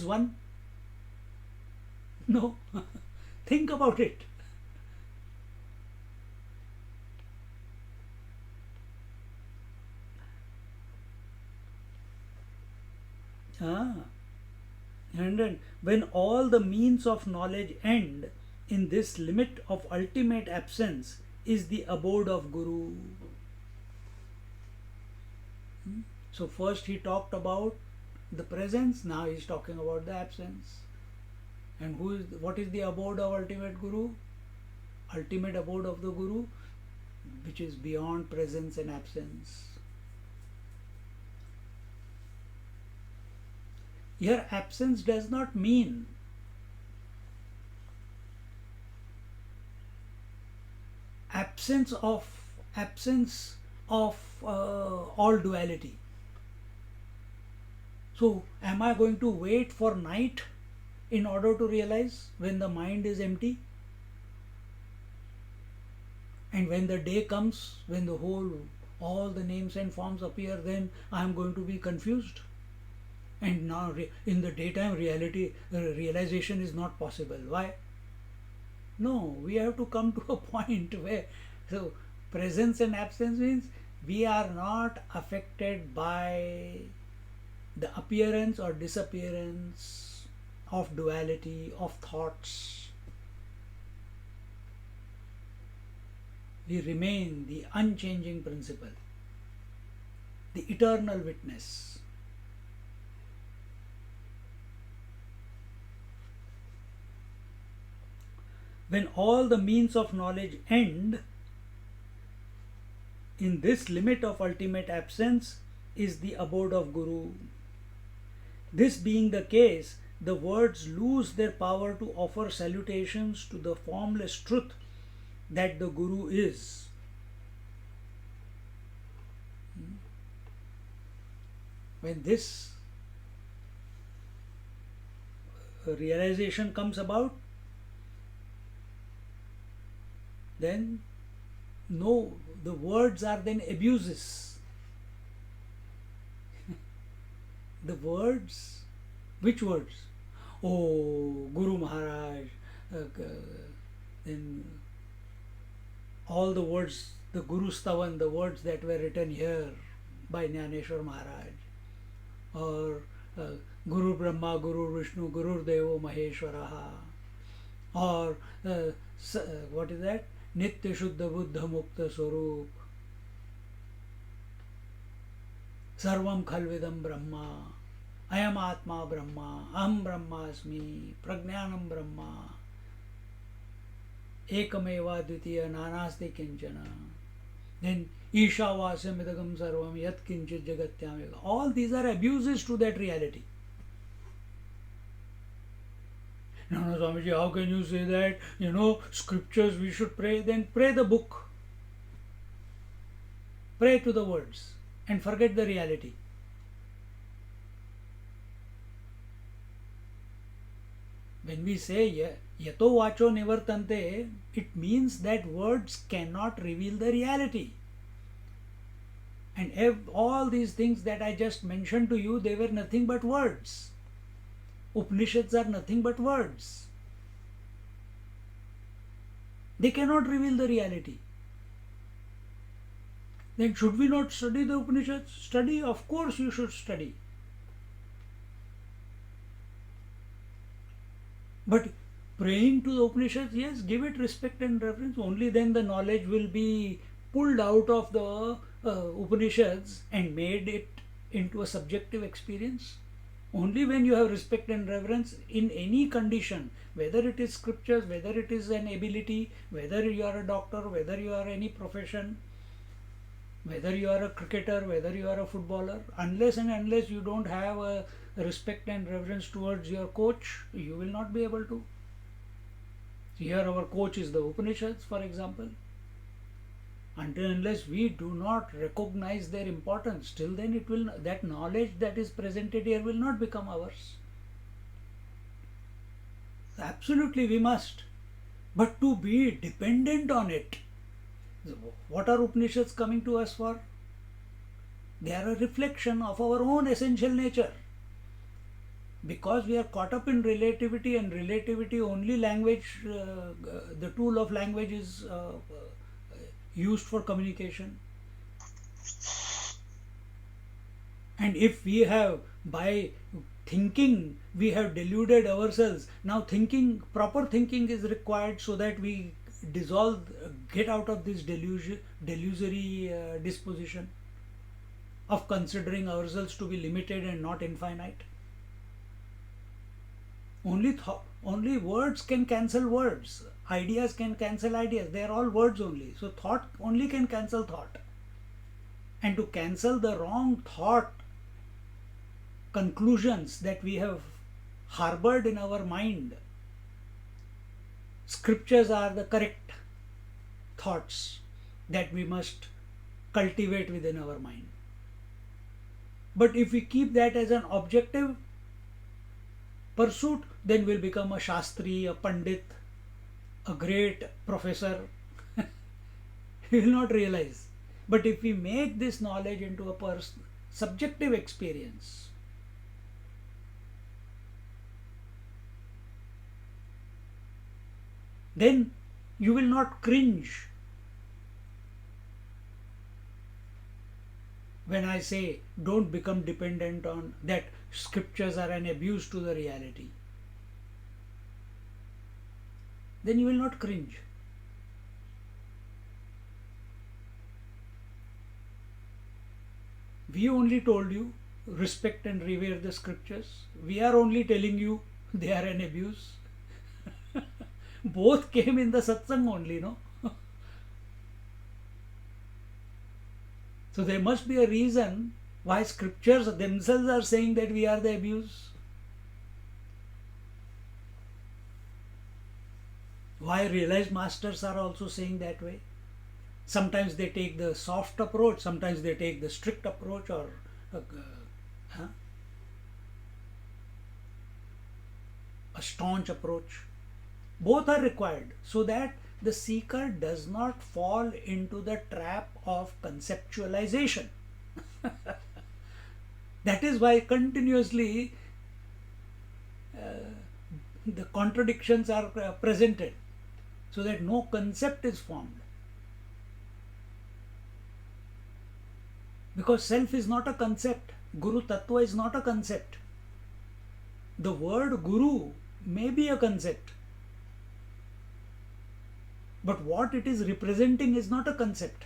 one? No. Think about it. And then when all the means of knowledge end, in this limit of ultimate absence is the abode of Guru. So first he talked about the presence, now he is talking about the absence. And what is the abode of ultimate Guru? Ultimate abode of the Guru, which is beyond presence and absence. Here absence does not mean absence of all duality. So am I going to wait for night in order to realize when the mind is empty? And when the day comes, when all the names and forms appear, then I am going to be confused. And now in the daytime realization is not possible. Why? No, we have to come to a point where, so presence and absence means we are not affected by the appearance or disappearance of duality, of thoughts. We remain the unchanging principle, the eternal witness. When all the means of knowledge end, in this limit of ultimate absence is the abode of Guru. This being the case, the words lose their power to offer salutations to the formless truth that the Guru is. When this realization comes about, then no, the words are then abuses. The words, which words? Oh, Guru Maharaj, then all the words, the Guru Stavan, the words that were written here by Jnaneshwar Maharaj, or Guru Brahma, Guru Vishnu, Guru Devo Maheshwaraha, or what is that? Nitya Shuddha Buddha Mukta Swarup, Sarvam Khalvidam Brahma, Ayam Atma Brahma, Aham Brahmasmi, Prajnanam Brahma, Ekameva Dvitiya Nanasti Kinchana, then Isha Vasam Idagam Sarvam Yat Kinchit Jagatyam. All these are abuses to that reality. No, Swamiji, how can you say that? Scriptures we should pray. Then pray the book. Pray to the words and forget the reality. When we say yato vacho nivartante, it means that words cannot reveal the reality. And all these things that I just mentioned to you, they were nothing but words. Upanishads are nothing but words. They cannot reveal the reality. Then should we not study the Upanishads? Study, of course you should study. But praying to the Upanishads, yes, give it respect and reverence. Only then the knowledge will be pulled out of the Upanishads and made it into a subjective experience. Only when you have respect and reverence in any condition, whether it is scriptures, whether it is an ability, whether you are a doctor, whether you are any profession, whether you are a cricketer, whether you are a footballer, unless and unless you don't have a respect and reverence towards your coach, you will not be able to. Here our coach is the Upanishads, for example. Until unless we do not recognize their importance, till then it will, that knowledge that is presented here will not become ours. Absolutely we must. But to be dependent on it, what are Upanishads coming to us for? They are a reflection of our own essential nature. Because we are caught up in relativity, and relativity only language, the tool of language is used for communication. And if we have, by thinking, we have deluded ourselves, now thinking, proper thinking is required so that we dissolve, get out of this delusory disposition of considering ourselves to be limited and not infinite. Only words can cancel words. Ideas can cancel ideas. They are all words only. So thought only can cancel thought. And to cancel the wrong thought conclusions that we have harbored in our mind, scriptures are the correct thoughts that we must cultivate within our mind. But if we keep that as an objective pursuit, then we'll become a Shastri, a Pandit, a great professor. We will not realize. But if we make this knowledge into a subjective experience, then you will not cringe when I say don't become dependent on that scriptures are an abuse to the reality. Then you will not cringe. We only told you respect and revere the scriptures. We are only telling you they are an abuse. Both came in the satsang only, no? So there must be a reason why scriptures themselves are saying that we are the abuse. Why realized masters are also saying that way. Sometimes they take the soft approach, sometimes they take the strict approach, or a staunch approach. Both are required so that the seeker does not fall into the trap of conceptualization. That is why continuously the contradictions are presented, so that no concept is formed. Because self is not a concept, Guru Tattva is not a concept. The word Guru may be a concept, but what it is representing is not a concept.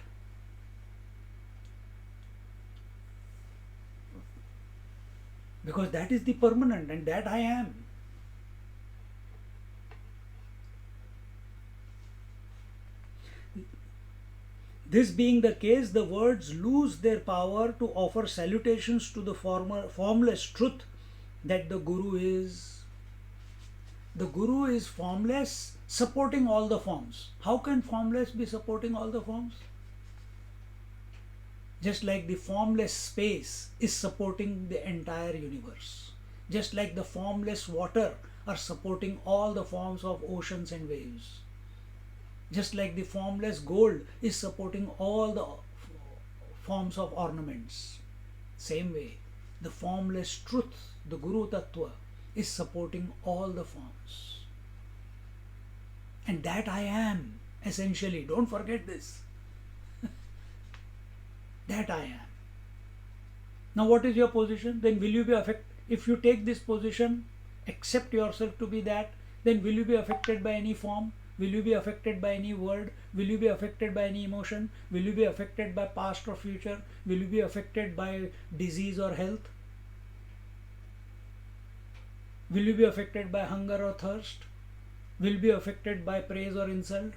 Because that is the permanent, and that I am. This being the case, the words lose their power to offer salutations to the formless truth that the Guru is. The Guru is formless, supporting all the forms. How can formless be supporting all the forms? Just like the formless space is supporting the entire universe. Just like the formless water are supporting all the forms of oceans and waves. Just like the formless gold is supporting all the forms of ornaments. Same way, the formless truth, the Guru Tattva, is supporting all the forms. And that I am, essentially. Don't forget this. That I am. Now what is your position? Then will you be affected? If you take this position, accept yourself to be that, then will you be affected by any form? Will you be affected by any word? Will you be affected by any emotion? Will you be affected by past or future? Will you be affected by disease or health? Will you be affected by hunger or thirst? Will you be affected by praise or insult?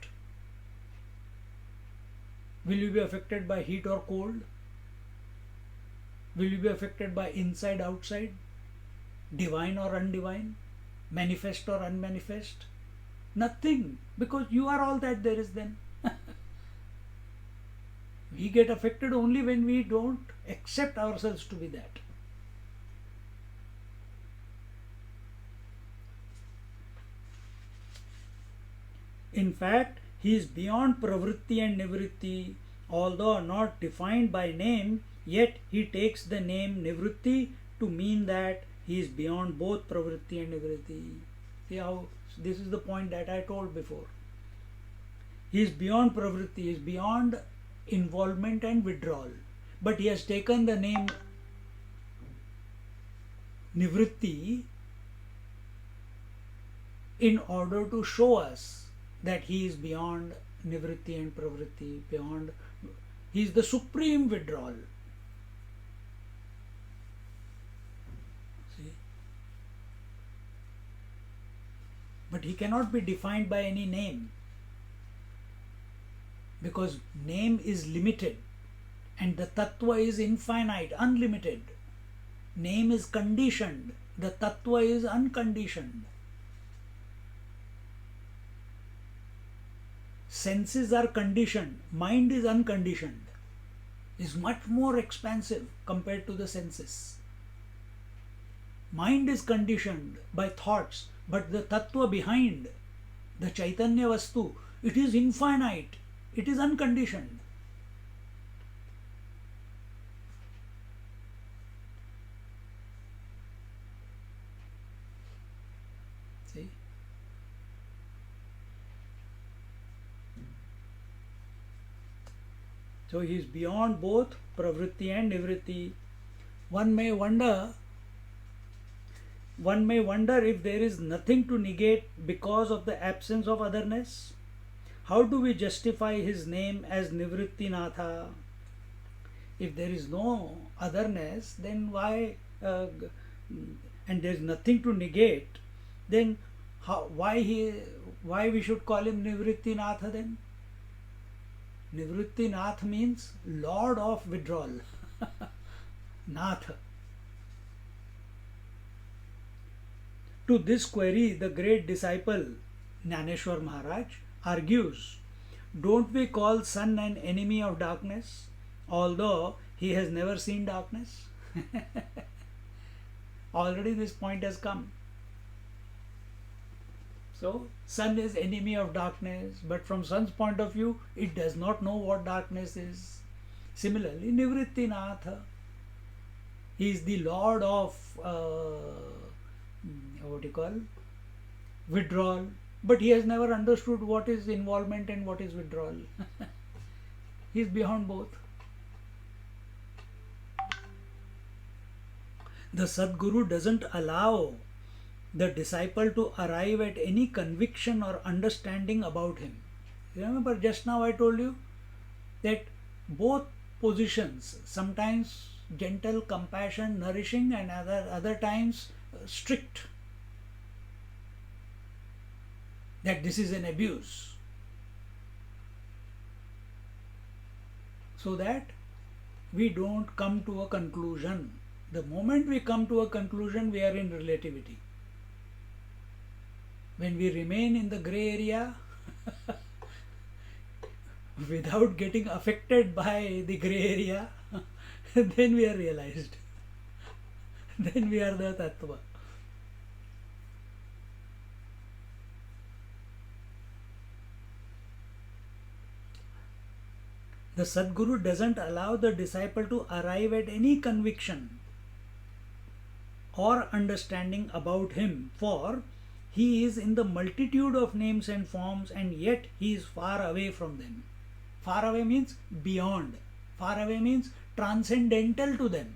Will you be affected by heat or cold? Will you be affected by inside, outside, divine or undivine, manifest or unmanifest? Nothing, because you are all that there is then. We get affected only when we don't accept ourselves to be that. In fact, he is beyond pravritti and nivritti, although not defined by name, yet he takes the name nivritti to mean that he is beyond both pravritti and nivritti. See how this is the point that I told before. He is beyond pravritti, he is beyond involvement and withdrawal. But he has taken the name nivritti in order to show us that he is beyond nivritti and pravritti, beyond, he is the supreme withdrawal. See? But he cannot be defined by any name, because name is limited and the tattva is infinite, unlimited. Name is conditioned, the tattva is unconditioned. Senses are conditioned, mind is unconditioned, is much more expansive compared to the senses. Mind is conditioned by thoughts, but the tattva behind, the Chaitanya Vastu, it is infinite, it is unconditioned. See? So he is beyond both pravritti and nivritti. One may wonder if there is nothing to negate because of the absence of otherness. How do we justify his name as Nivrittinatha? If there is no otherness, then why, and there is nothing to negate, then why we should call him Nivrittinatha then? Nivrittinath means Lord of withdrawal. Nath. To this query, the great disciple Jnaneshwar Maharaj argues, don't we call sun an enemy of darkness, although he has never seen darkness? Already this point has come. So, sun is enemy of darkness, but from sun's point of view, it does not know what darkness is. Similarly, Nivrittinatha, he is the Lord of, withdrawal, but he has never understood what is involvement and what is withdrawal. He is beyond both. The Sadguru doesn't allow the disciple to arrive at any conviction or understanding about him. Remember, just now I told you that both positions, sometimes gentle, compassion, nourishing, and other times strict, that this is an abuse. So that we don't come to a conclusion. The moment we come to a conclusion, we are in relativity. When we remain in the grey area without getting affected by the grey area, then we are realized. Then we are the Tattva. The Sadguru doesn't allow the disciple to arrive at any conviction or understanding about him, for he is in the multitude of names and forms, and yet he is far away from them. Far away means beyond. Far away means transcendental to them.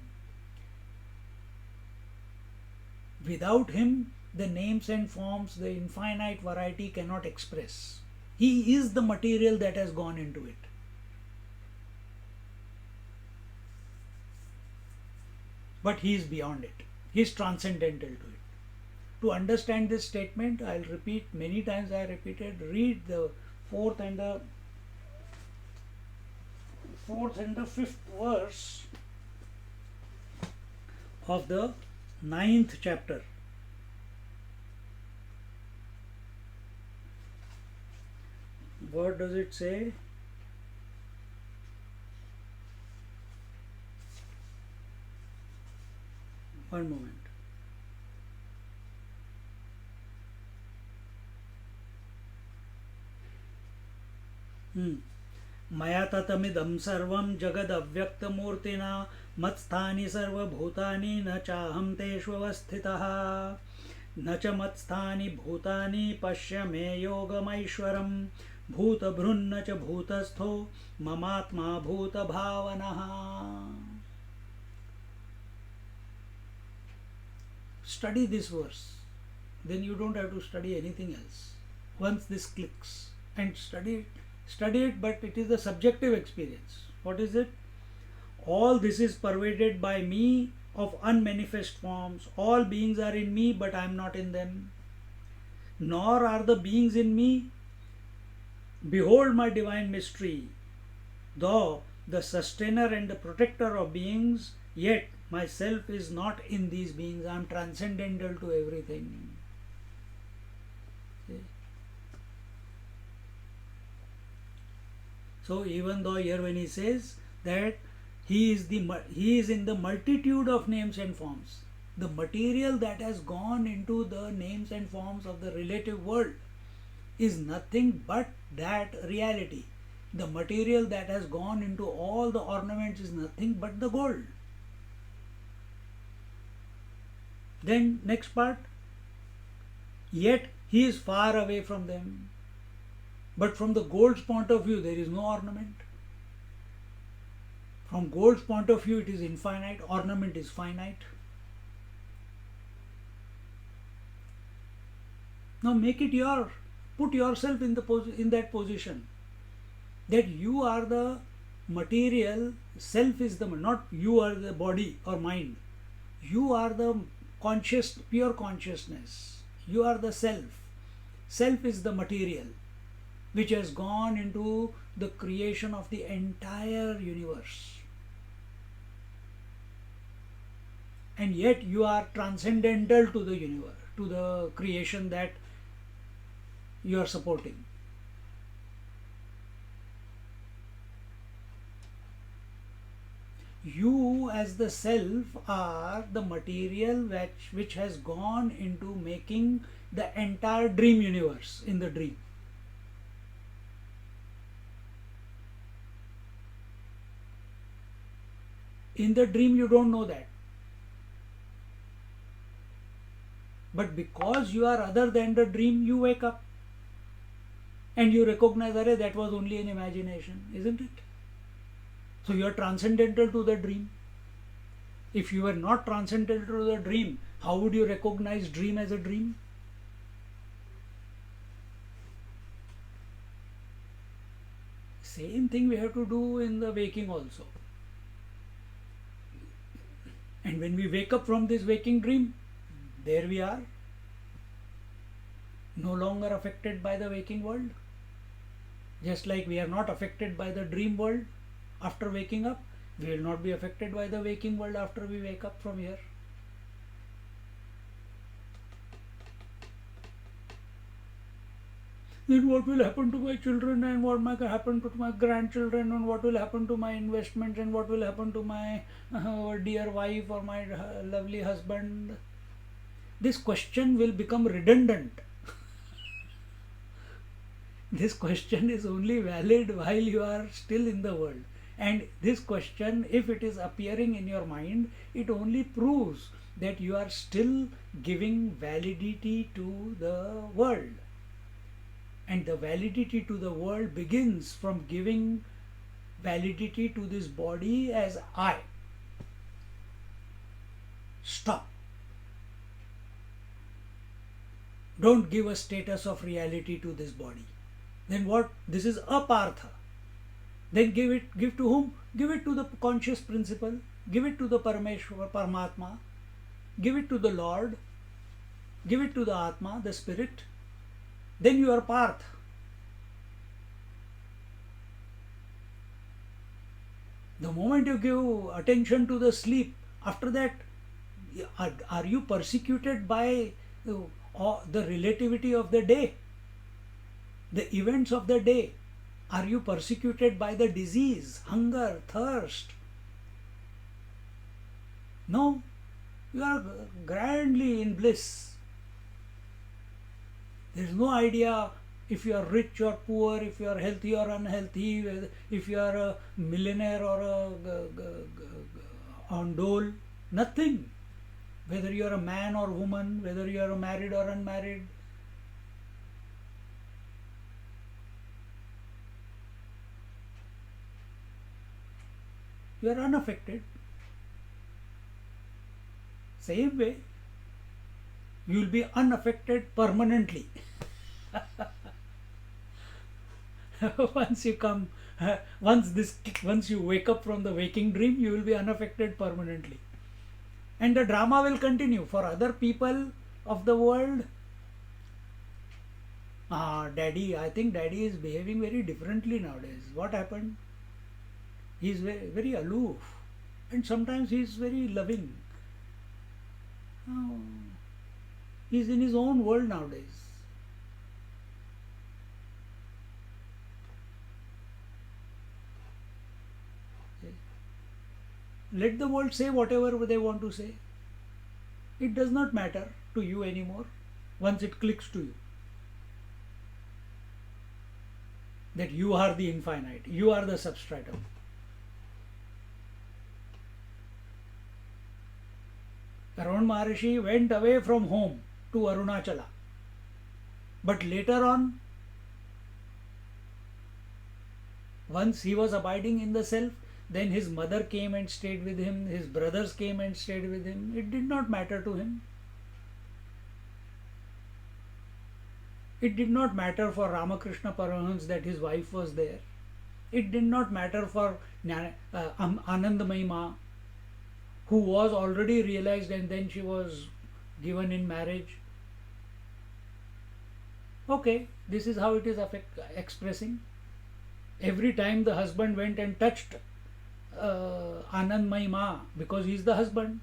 Without him, the names and forms, the infinite variety cannot express. He is the material that has gone into it. But he is beyond it. He is transcendental to it. To understand this statement, I'll repeat many times. I repeated. Read the fourth and the fifth verse of the 9th chapter. What does it say? One moment. मया ततमिदं सर्वं जगदव्यक्तमूर्तिना मत्स्थानि सर्वभूतानि न चाहं तेषु अवस्थितः न च मत्स्थानि भूतानि पश्य मे योगमैश्वरं भूतभृन्न च भूतस्थो ममात्मा भूतभावनः. Study this verse, then you don't have to study anything else. Once this clicks, and study it, but it is a subjective experience. What is it? All this is pervaded by me of unmanifest forms. All beings are in me, but I am not in them. Nor are the beings in me. Behold my divine mystery. Though the sustainer and the protector of beings, yet myself is not in these beings. I am transcendental to everything. Okay. So even though here when he says that he is in the multitude of names and forms, the material that has gone into the names and forms of the relative world is nothing but that reality. The material that has gone into all the ornaments is nothing but the gold. Then next part, yet he is far away from them. But from the gold's point of view, there is no ornament. From gold's point of view, it is infinite, ornament is finite. Now make it your, put yourself in that position, that you are the material, self is the, not you are the body or mind. You are the conscious, pure consciousness. You are the self. Self is the material which has gone into the creation of the entire universe. And yet you are transcendental to the universe, to the creation that you are supporting. You as the self are the material which has gone into making the entire dream universe in the dream. In the dream you don't know that. But because you are other than the dream, you wake up and you recognize, "Arey, that was only an imagination," isn't it? So you are transcendental to the dream. If you were not transcendental to the dream, how would you recognize dream as a dream? Same thing we have to do in the waking also. And when we wake up from this waking dream, there we are, no longer affected by the waking world. Just like we are not affected by the dream world after waking up, we will not be affected by the waking world after we wake up from here. Then what will happen to my children, and what might happen to my grandchildren, and what will happen to my investments, and what will happen to my dear wife or my lovely husband? This question will become redundant. This question is only valid while you are still in the world. And this question, if it is appearing in your mind, it only proves that you are still giving validity to the world. And the validity to the world begins from giving validity to this body as I. Stop. Don't give a status of reality to this body. Then what? This is apartha. Then give to whom? Give it to the conscious principle, give it to the Parameshwar, Paramatma, give it to the Lord, give it to the Atma, the Spirit. Then you are Parth. The moment you give attention to the sleep, after that, are you persecuted by the relativity of the day, the events of the day? Are you persecuted by the disease, hunger, thirst? No, you are grandly in bliss. There is no idea if you are rich or poor, if you are healthy or unhealthy, if you are a millionaire or on dole. Nothing. Whether you are a man or woman, whether you are married or unmarried. You are unaffected. Same way, you will be unaffected permanently. once you come, once you wake up from the waking dream, you will be unaffected permanently. And the drama will continue for other people of the world. Daddy, I think daddy is behaving very differently nowadays. What happened? He is very, very aloof, and sometimes he is very loving. Oh, he is in his own world nowadays. Let the world say whatever they want to say. It does not matter to you anymore once it clicks to you that you are the infinite, you are the substratum. Raman Maharshi went away from home to Arunachala. But later on, once he was abiding in the self, then his mother came and stayed with him, his brothers came and stayed with him. It did not matter to him. It did not matter for Ramakrishna Paramahansa that his wife was there. It did not matter for Anandamayi Ma, who was already realized and then she was given in marriage. Okay, this is how it is expressing. Every time the husband went and touched Anandamayi Ma, because he is the husband,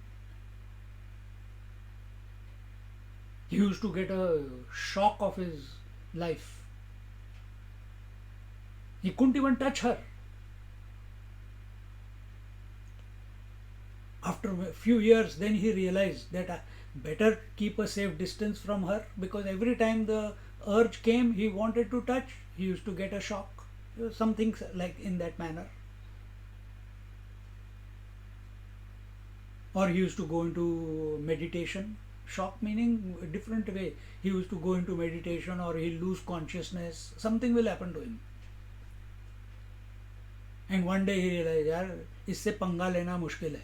he used to get a shock of his life. He couldn't even touch her. After a few years, then he realized that I better keep a safe distance from her, because every time the urge came, he wanted to touch, he used to get a shock. Something like in that manner. Or he used to go into meditation. Shock meaning a different way. He used to go into meditation, or he'll lose consciousness. Something will happen to him. And one day he realized, यार इससे पंगा लेना मुश्किल है.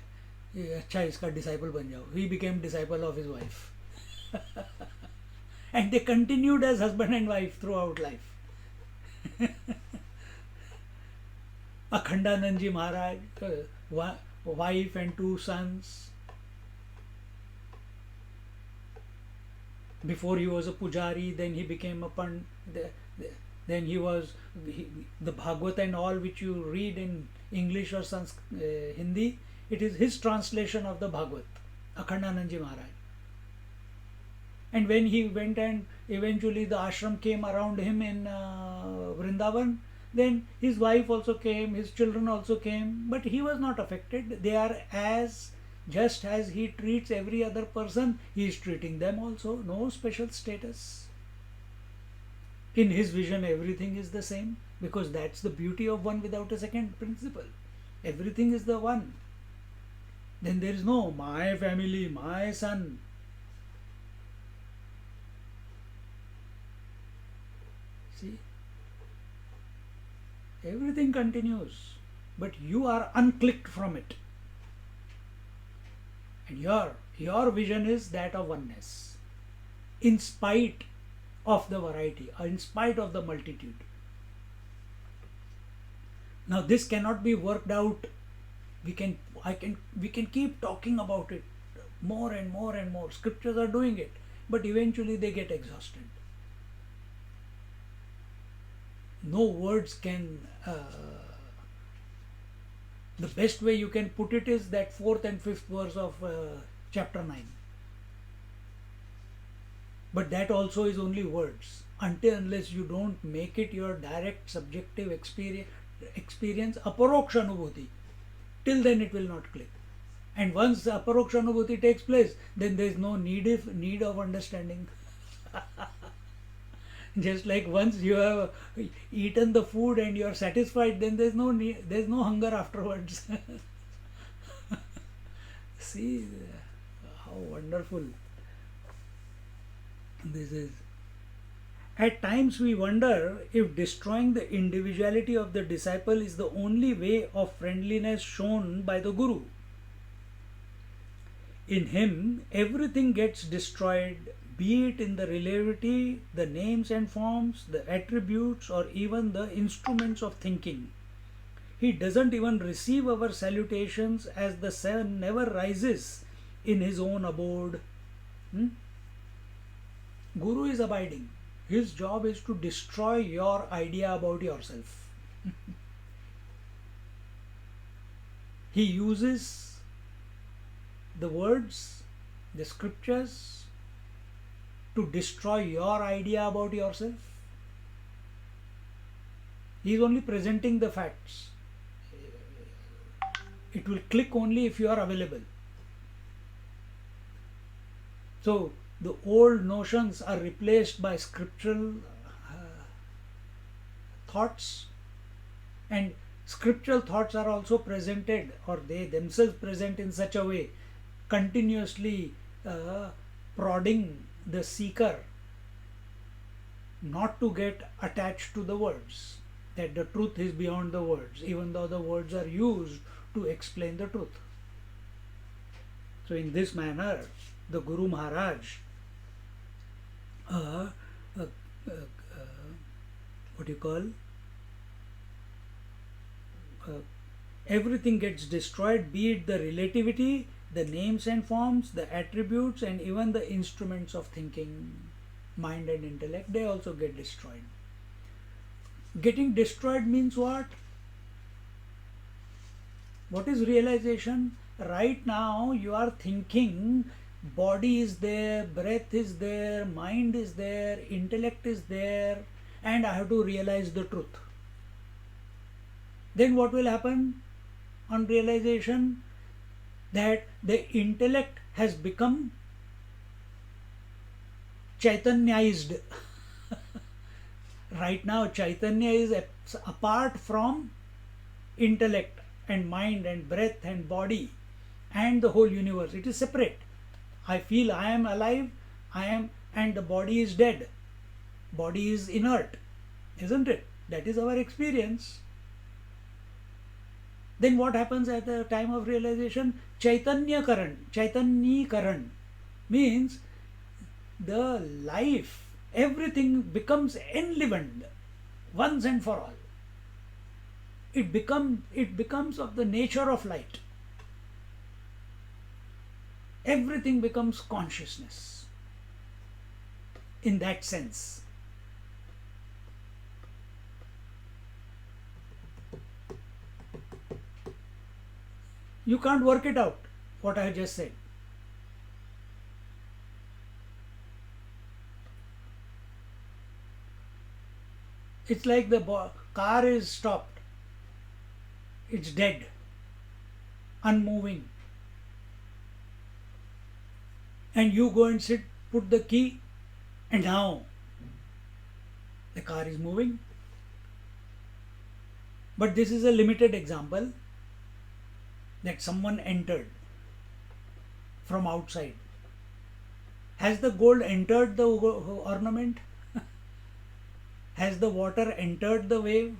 अच्छा इसका disciple बन जाओ. He became disciple of his wife. And they continued as husband and wife throughout life. Akhandanandji Maharaj, wife and 2 sons. Before he was a pujari, then he became a then he was the Bhagavad and all which you read in English or Hindi. It is his translation of the Bhagavad, Akhandanandji Maharaj. And when he went and eventually the ashram came around him in Vrindavan, then his wife also came, his children also came, but he was not affected. They are just as he treats every other person, he is treating them also. No special status. In his vision, everything is the same, because that's the beauty of one without a second principle. Everything is the one. Then there is no my family, my son. See? Everything continues. but you are unclicked from it. And your vision is that of oneness, in spite of the variety, in spite of the multitude. Now this cannot be worked out. We can keep talking about it more and more and more. Scriptures are doing it, but eventually they get exhausted. No words can. The best way you can put it is that fourth and fifth verse of chapter 9. But that also is only words. Unless you don't make it your direct subjective experience, aparoksha anubhuti, till then it will not click. And once aparoksha anubhuti takes place, then there is no need of understanding. Just like once you have eaten the food and you are satisfied, then there is no hunger afterwards. See how wonderful this is. At times we wonder if destroying the individuality of the disciple is the only way of friendliness shown by the Guru. In him, everything gets destroyed, be it in the relativity, the names and forms, the attributes, or even the instruments of thinking. He doesn't even receive our salutations, as the sun never rises in his own abode. Guru is abiding. His job is to destroy your idea about yourself. He uses the words, the scriptures, to destroy your idea about yourself. He is only presenting the facts. It will click only if you are available. So the old notions are replaced by scriptural thoughts, and scriptural thoughts are also presented, or they themselves present in such a way, continuously prodding the seeker not to get attached to the words, that the truth is beyond the words, even though the words are used to explain the truth. So in this manner, the Guru Maharaj everything gets destroyed, be it the relativity, the names and forms, the attributes, and even the instruments of thinking, mind and intellect, they also get destroyed. Getting destroyed means what? What is realization? Right now you are thinking body is there, breath is there, mind is there, intellect is there, and I have to realize the truth. Then what will happen on realization? That the intellect has become Chaitanyized. Right now Chaitanya is apart from intellect and mind and breath and body and the whole universe. It is separate. I feel I am alive, and the body is dead. Body is inert, isn't it? That is our experience. Then what happens at the time of realization? Chaitanyikaran means the life, everything becomes enlivened once and for all. It becomes of the nature of light. Everything becomes consciousness in that sense. You can't work it out, what I just said. It's like the car is stopped. It's dead, unmoving. And you go and sit, put the key, and now the car is moving. But this is a limited example, that someone entered from outside. Has the gold entered the ornament? Has the water entered the wave?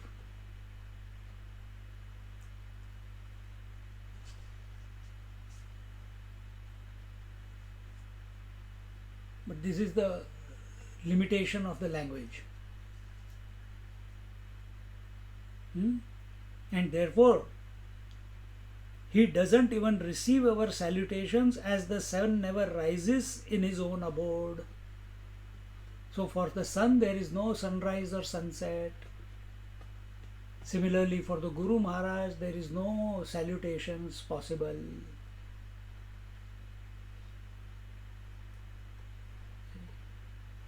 But this is the limitation of the language. And therefore, he doesn't even receive our salutations as the sun never rises in his own abode. So for the sun there is no sunrise or sunset. Similarly for the Guru Maharaj there is no salutations possible.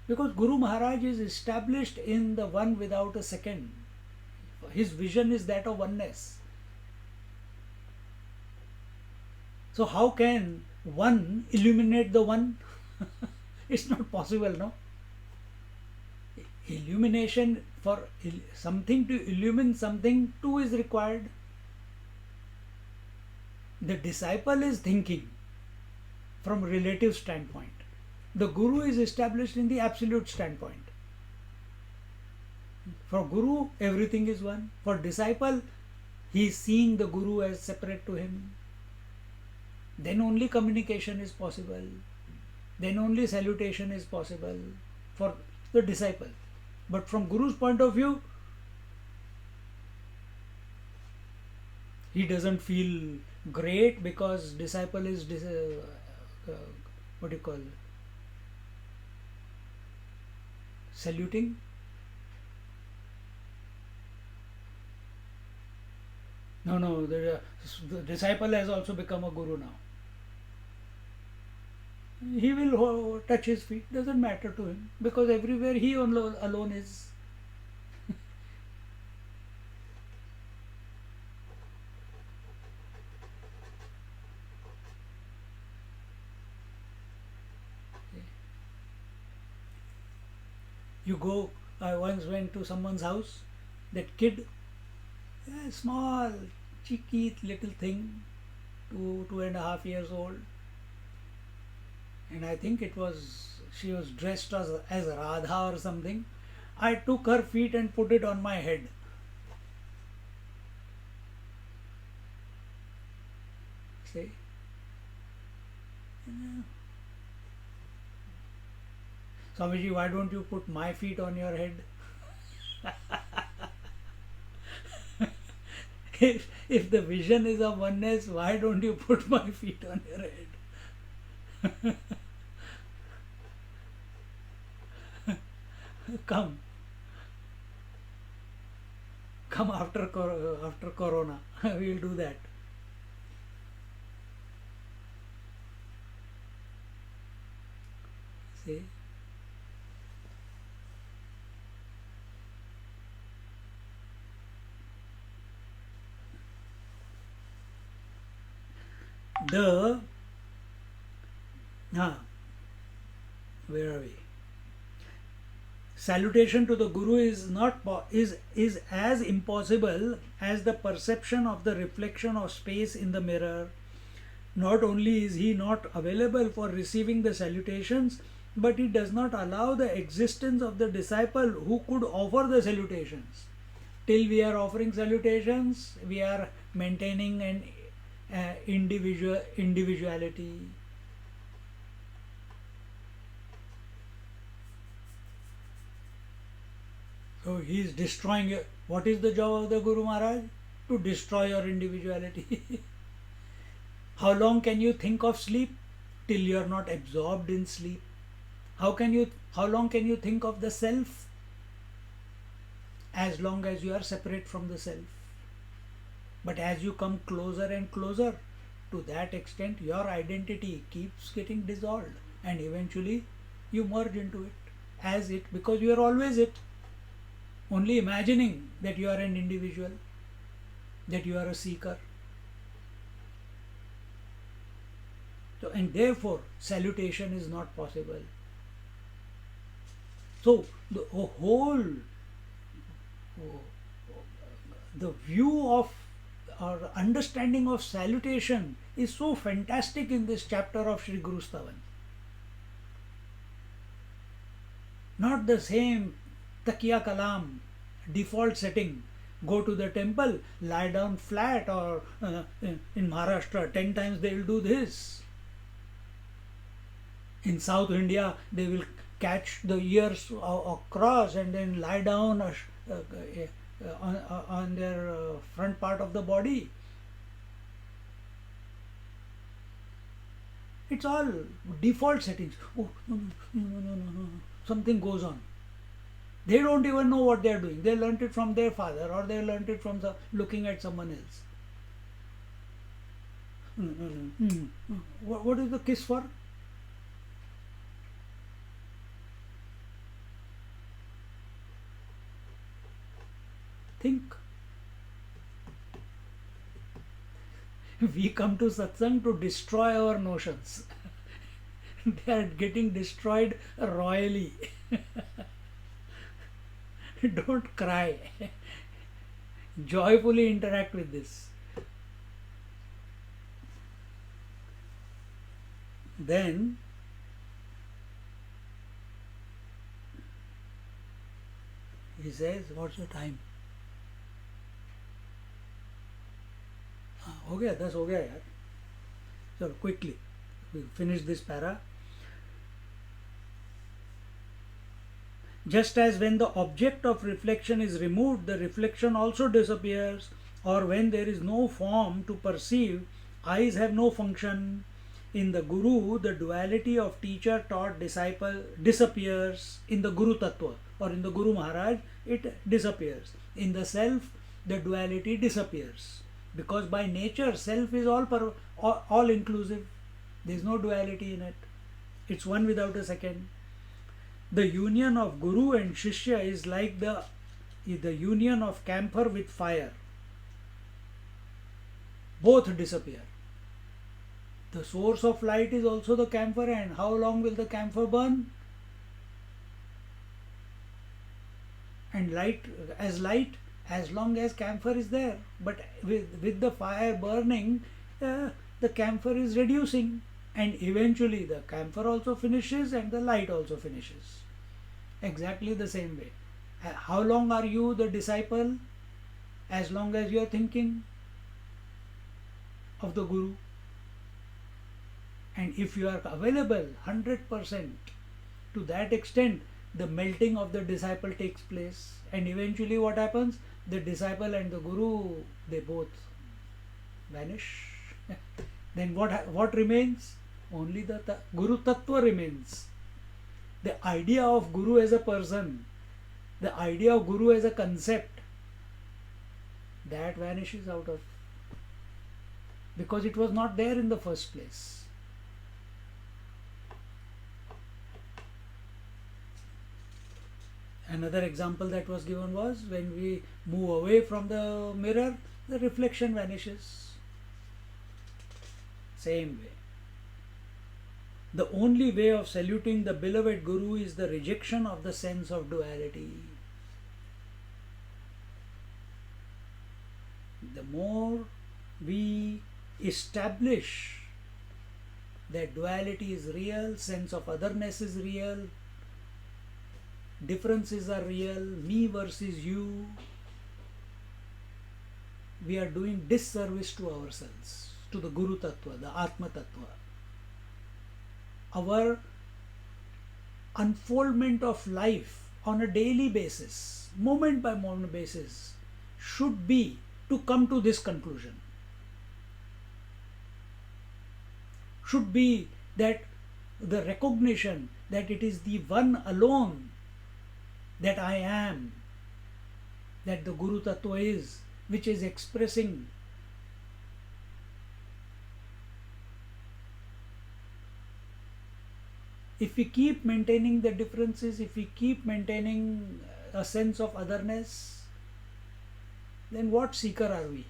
Because Guru Maharaj is established in the one without a second. His vision is that of oneness. So how can one illuminate the one? It's not possible, no? Illumination, for something to illumine something, two is required. The disciple is thinking from a relative standpoint. The Guru is established in the absolute standpoint. For Guru, everything is one. For disciple, he is seeing the Guru as separate to him. Then only communication is possible. Then only salutation is possible for the disciple. But from Guru's point of view, he doesn't feel great because disciple is what do you call, saluting. No, the disciple has also become a Guru now. He will touch his feet, doesn't matter to him, because everywhere he alone is. You go, I once went to someone's house, that kid, a small, cheeky little thing, 2.5 years old, and I think she was dressed as Radha or something. I took her feet and put it on my head. See? Swamiji, why don't you put my feet on your head? If the vision is of oneness, why don't you put my feet on your head? Come after Corona, we'll do that. See? Where are we? Salutation to the Guru is as impossible as the perception of the reflection of space in the mirror. Not only is he not available for receiving the salutations, but he does not allow the existence of the disciple who could offer the salutations. Till we are offering salutations, we are maintaining an individuality. So he is destroying your. What is the job of the Guru Maharaj? To destroy your individuality. How long can you think of sleep? Till you are not absorbed in sleep. How long can you think of the self? As long as you are separate from the self. But as you come closer and closer, to that extent your identity keeps getting dissolved, and eventually you merge into it as it, because you are always it. Only imagining that you are an individual, that you are a seeker. So, and therefore salutation is not possible. So the view of or understanding of salutation is so fantastic in this chapter of Sri Guru Stavan. Not the same Takiya Kalam, default setting. Go to the temple, lie down flat, or in Maharashtra 10 times they will do this. In South India, they will catch the ears across and then lie down on their front part of the body. It's all default settings. Oh, no, no, no, no, no, no. Something goes on. They don't even know what they are doing. They learnt it from their father, or they learnt it from looking at someone else. What is the kiss for? Think. We come to satsang to destroy our notions. They are getting destroyed royally. Don't cry. Joyfully interact with this. Then he says, what's the time? हो गया 10 हो गया यार. चलो quickly we'll finish this para. Just as when the object of reflection is removed, the reflection also disappears, or when there is no form to perceive, eyes have no function. In the Guru, the duality of teacher taught disciple disappears. In the Guru Tattva or in the Guru Maharaj, it disappears. In the self, the duality disappears. Because by nature, self is all inclusive. There is no duality in it. It's one without a second. The union of Guru and Shishya is like the union of camphor with fire. Both disappear. The source of light is also the camphor, and how long will the camphor burn? And light, as long as camphor is there. But with the fire burning, the camphor is reducing, and eventually the camphor also finishes and the light also finishes. Exactly the same way. How long are you the disciple? As long as you are thinking of the Guru. And if you are available 100%, to that extent, the melting of the disciple takes place. And eventually what happens? The disciple and the Guru, they both vanish. Then what remains? Only the Guru Tattva remains. The idea of Guru as a person, the idea of Guru as a concept, that vanishes out of, because it was not there in the first place. Another example that was given was when we move away from the mirror, the reflection vanishes. Same way. The only way of saluting the beloved Guru is the rejection of the sense of duality. The more we establish that duality is real, sense of otherness is real, differences are real, me versus you, we are doing disservice to ourselves, to the Guru Tattva, the Atma Tattva. Our unfoldment of life on a daily basis, moment by moment basis, should be to come to this conclusion. Should be that the recognition that it is the one alone that I am, that the Guru Tattva is, which is expressing. If we keep maintaining the differences, if we keep maintaining a sense of otherness, then what seeker are we?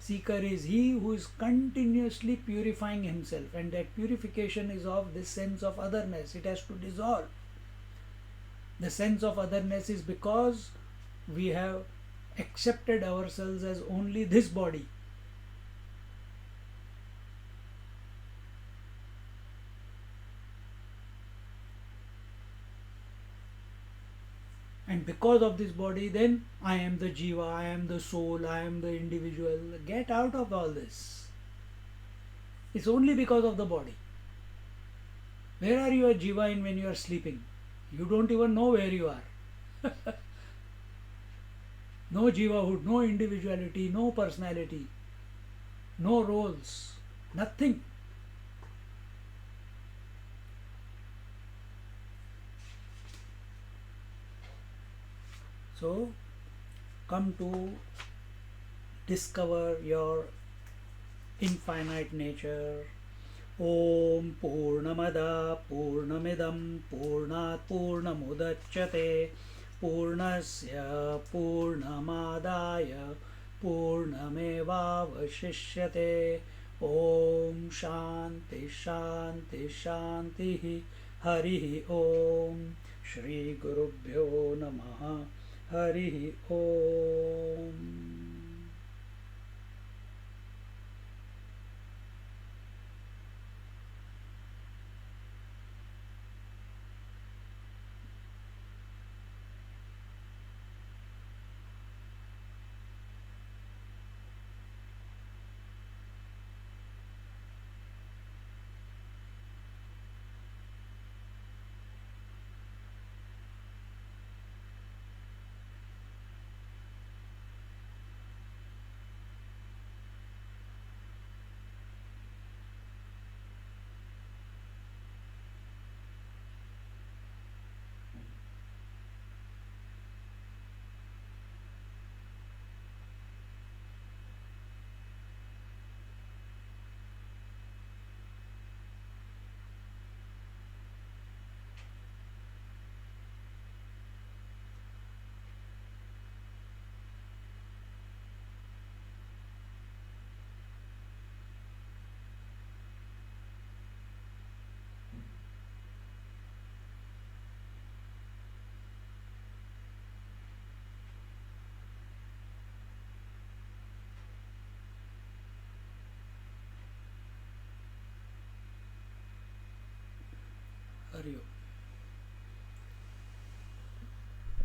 Seeker is he who is continuously purifying himself, and that purification is of this sense of otherness. It has to dissolve. The sense of otherness is because we have accepted ourselves as only this body. And because of this body, then I am the jiva, I am the soul, I am the individual. Get out of all this. It's only because of the body. Where are you at Jiva in when you are sleeping? You don't even know where you are. No Jivahood, no individuality, no personality, no roles, nothing. So come to discover your infinite nature. Om Purnamada Purnamidam Purnat Purnamudachyate Purnasya Purnamadaya Purnamevavashishyate. Om Shanti Shanti Shanti. Hari Om. Shri Gurubhyo Namaha. Hari Om. Hari Om.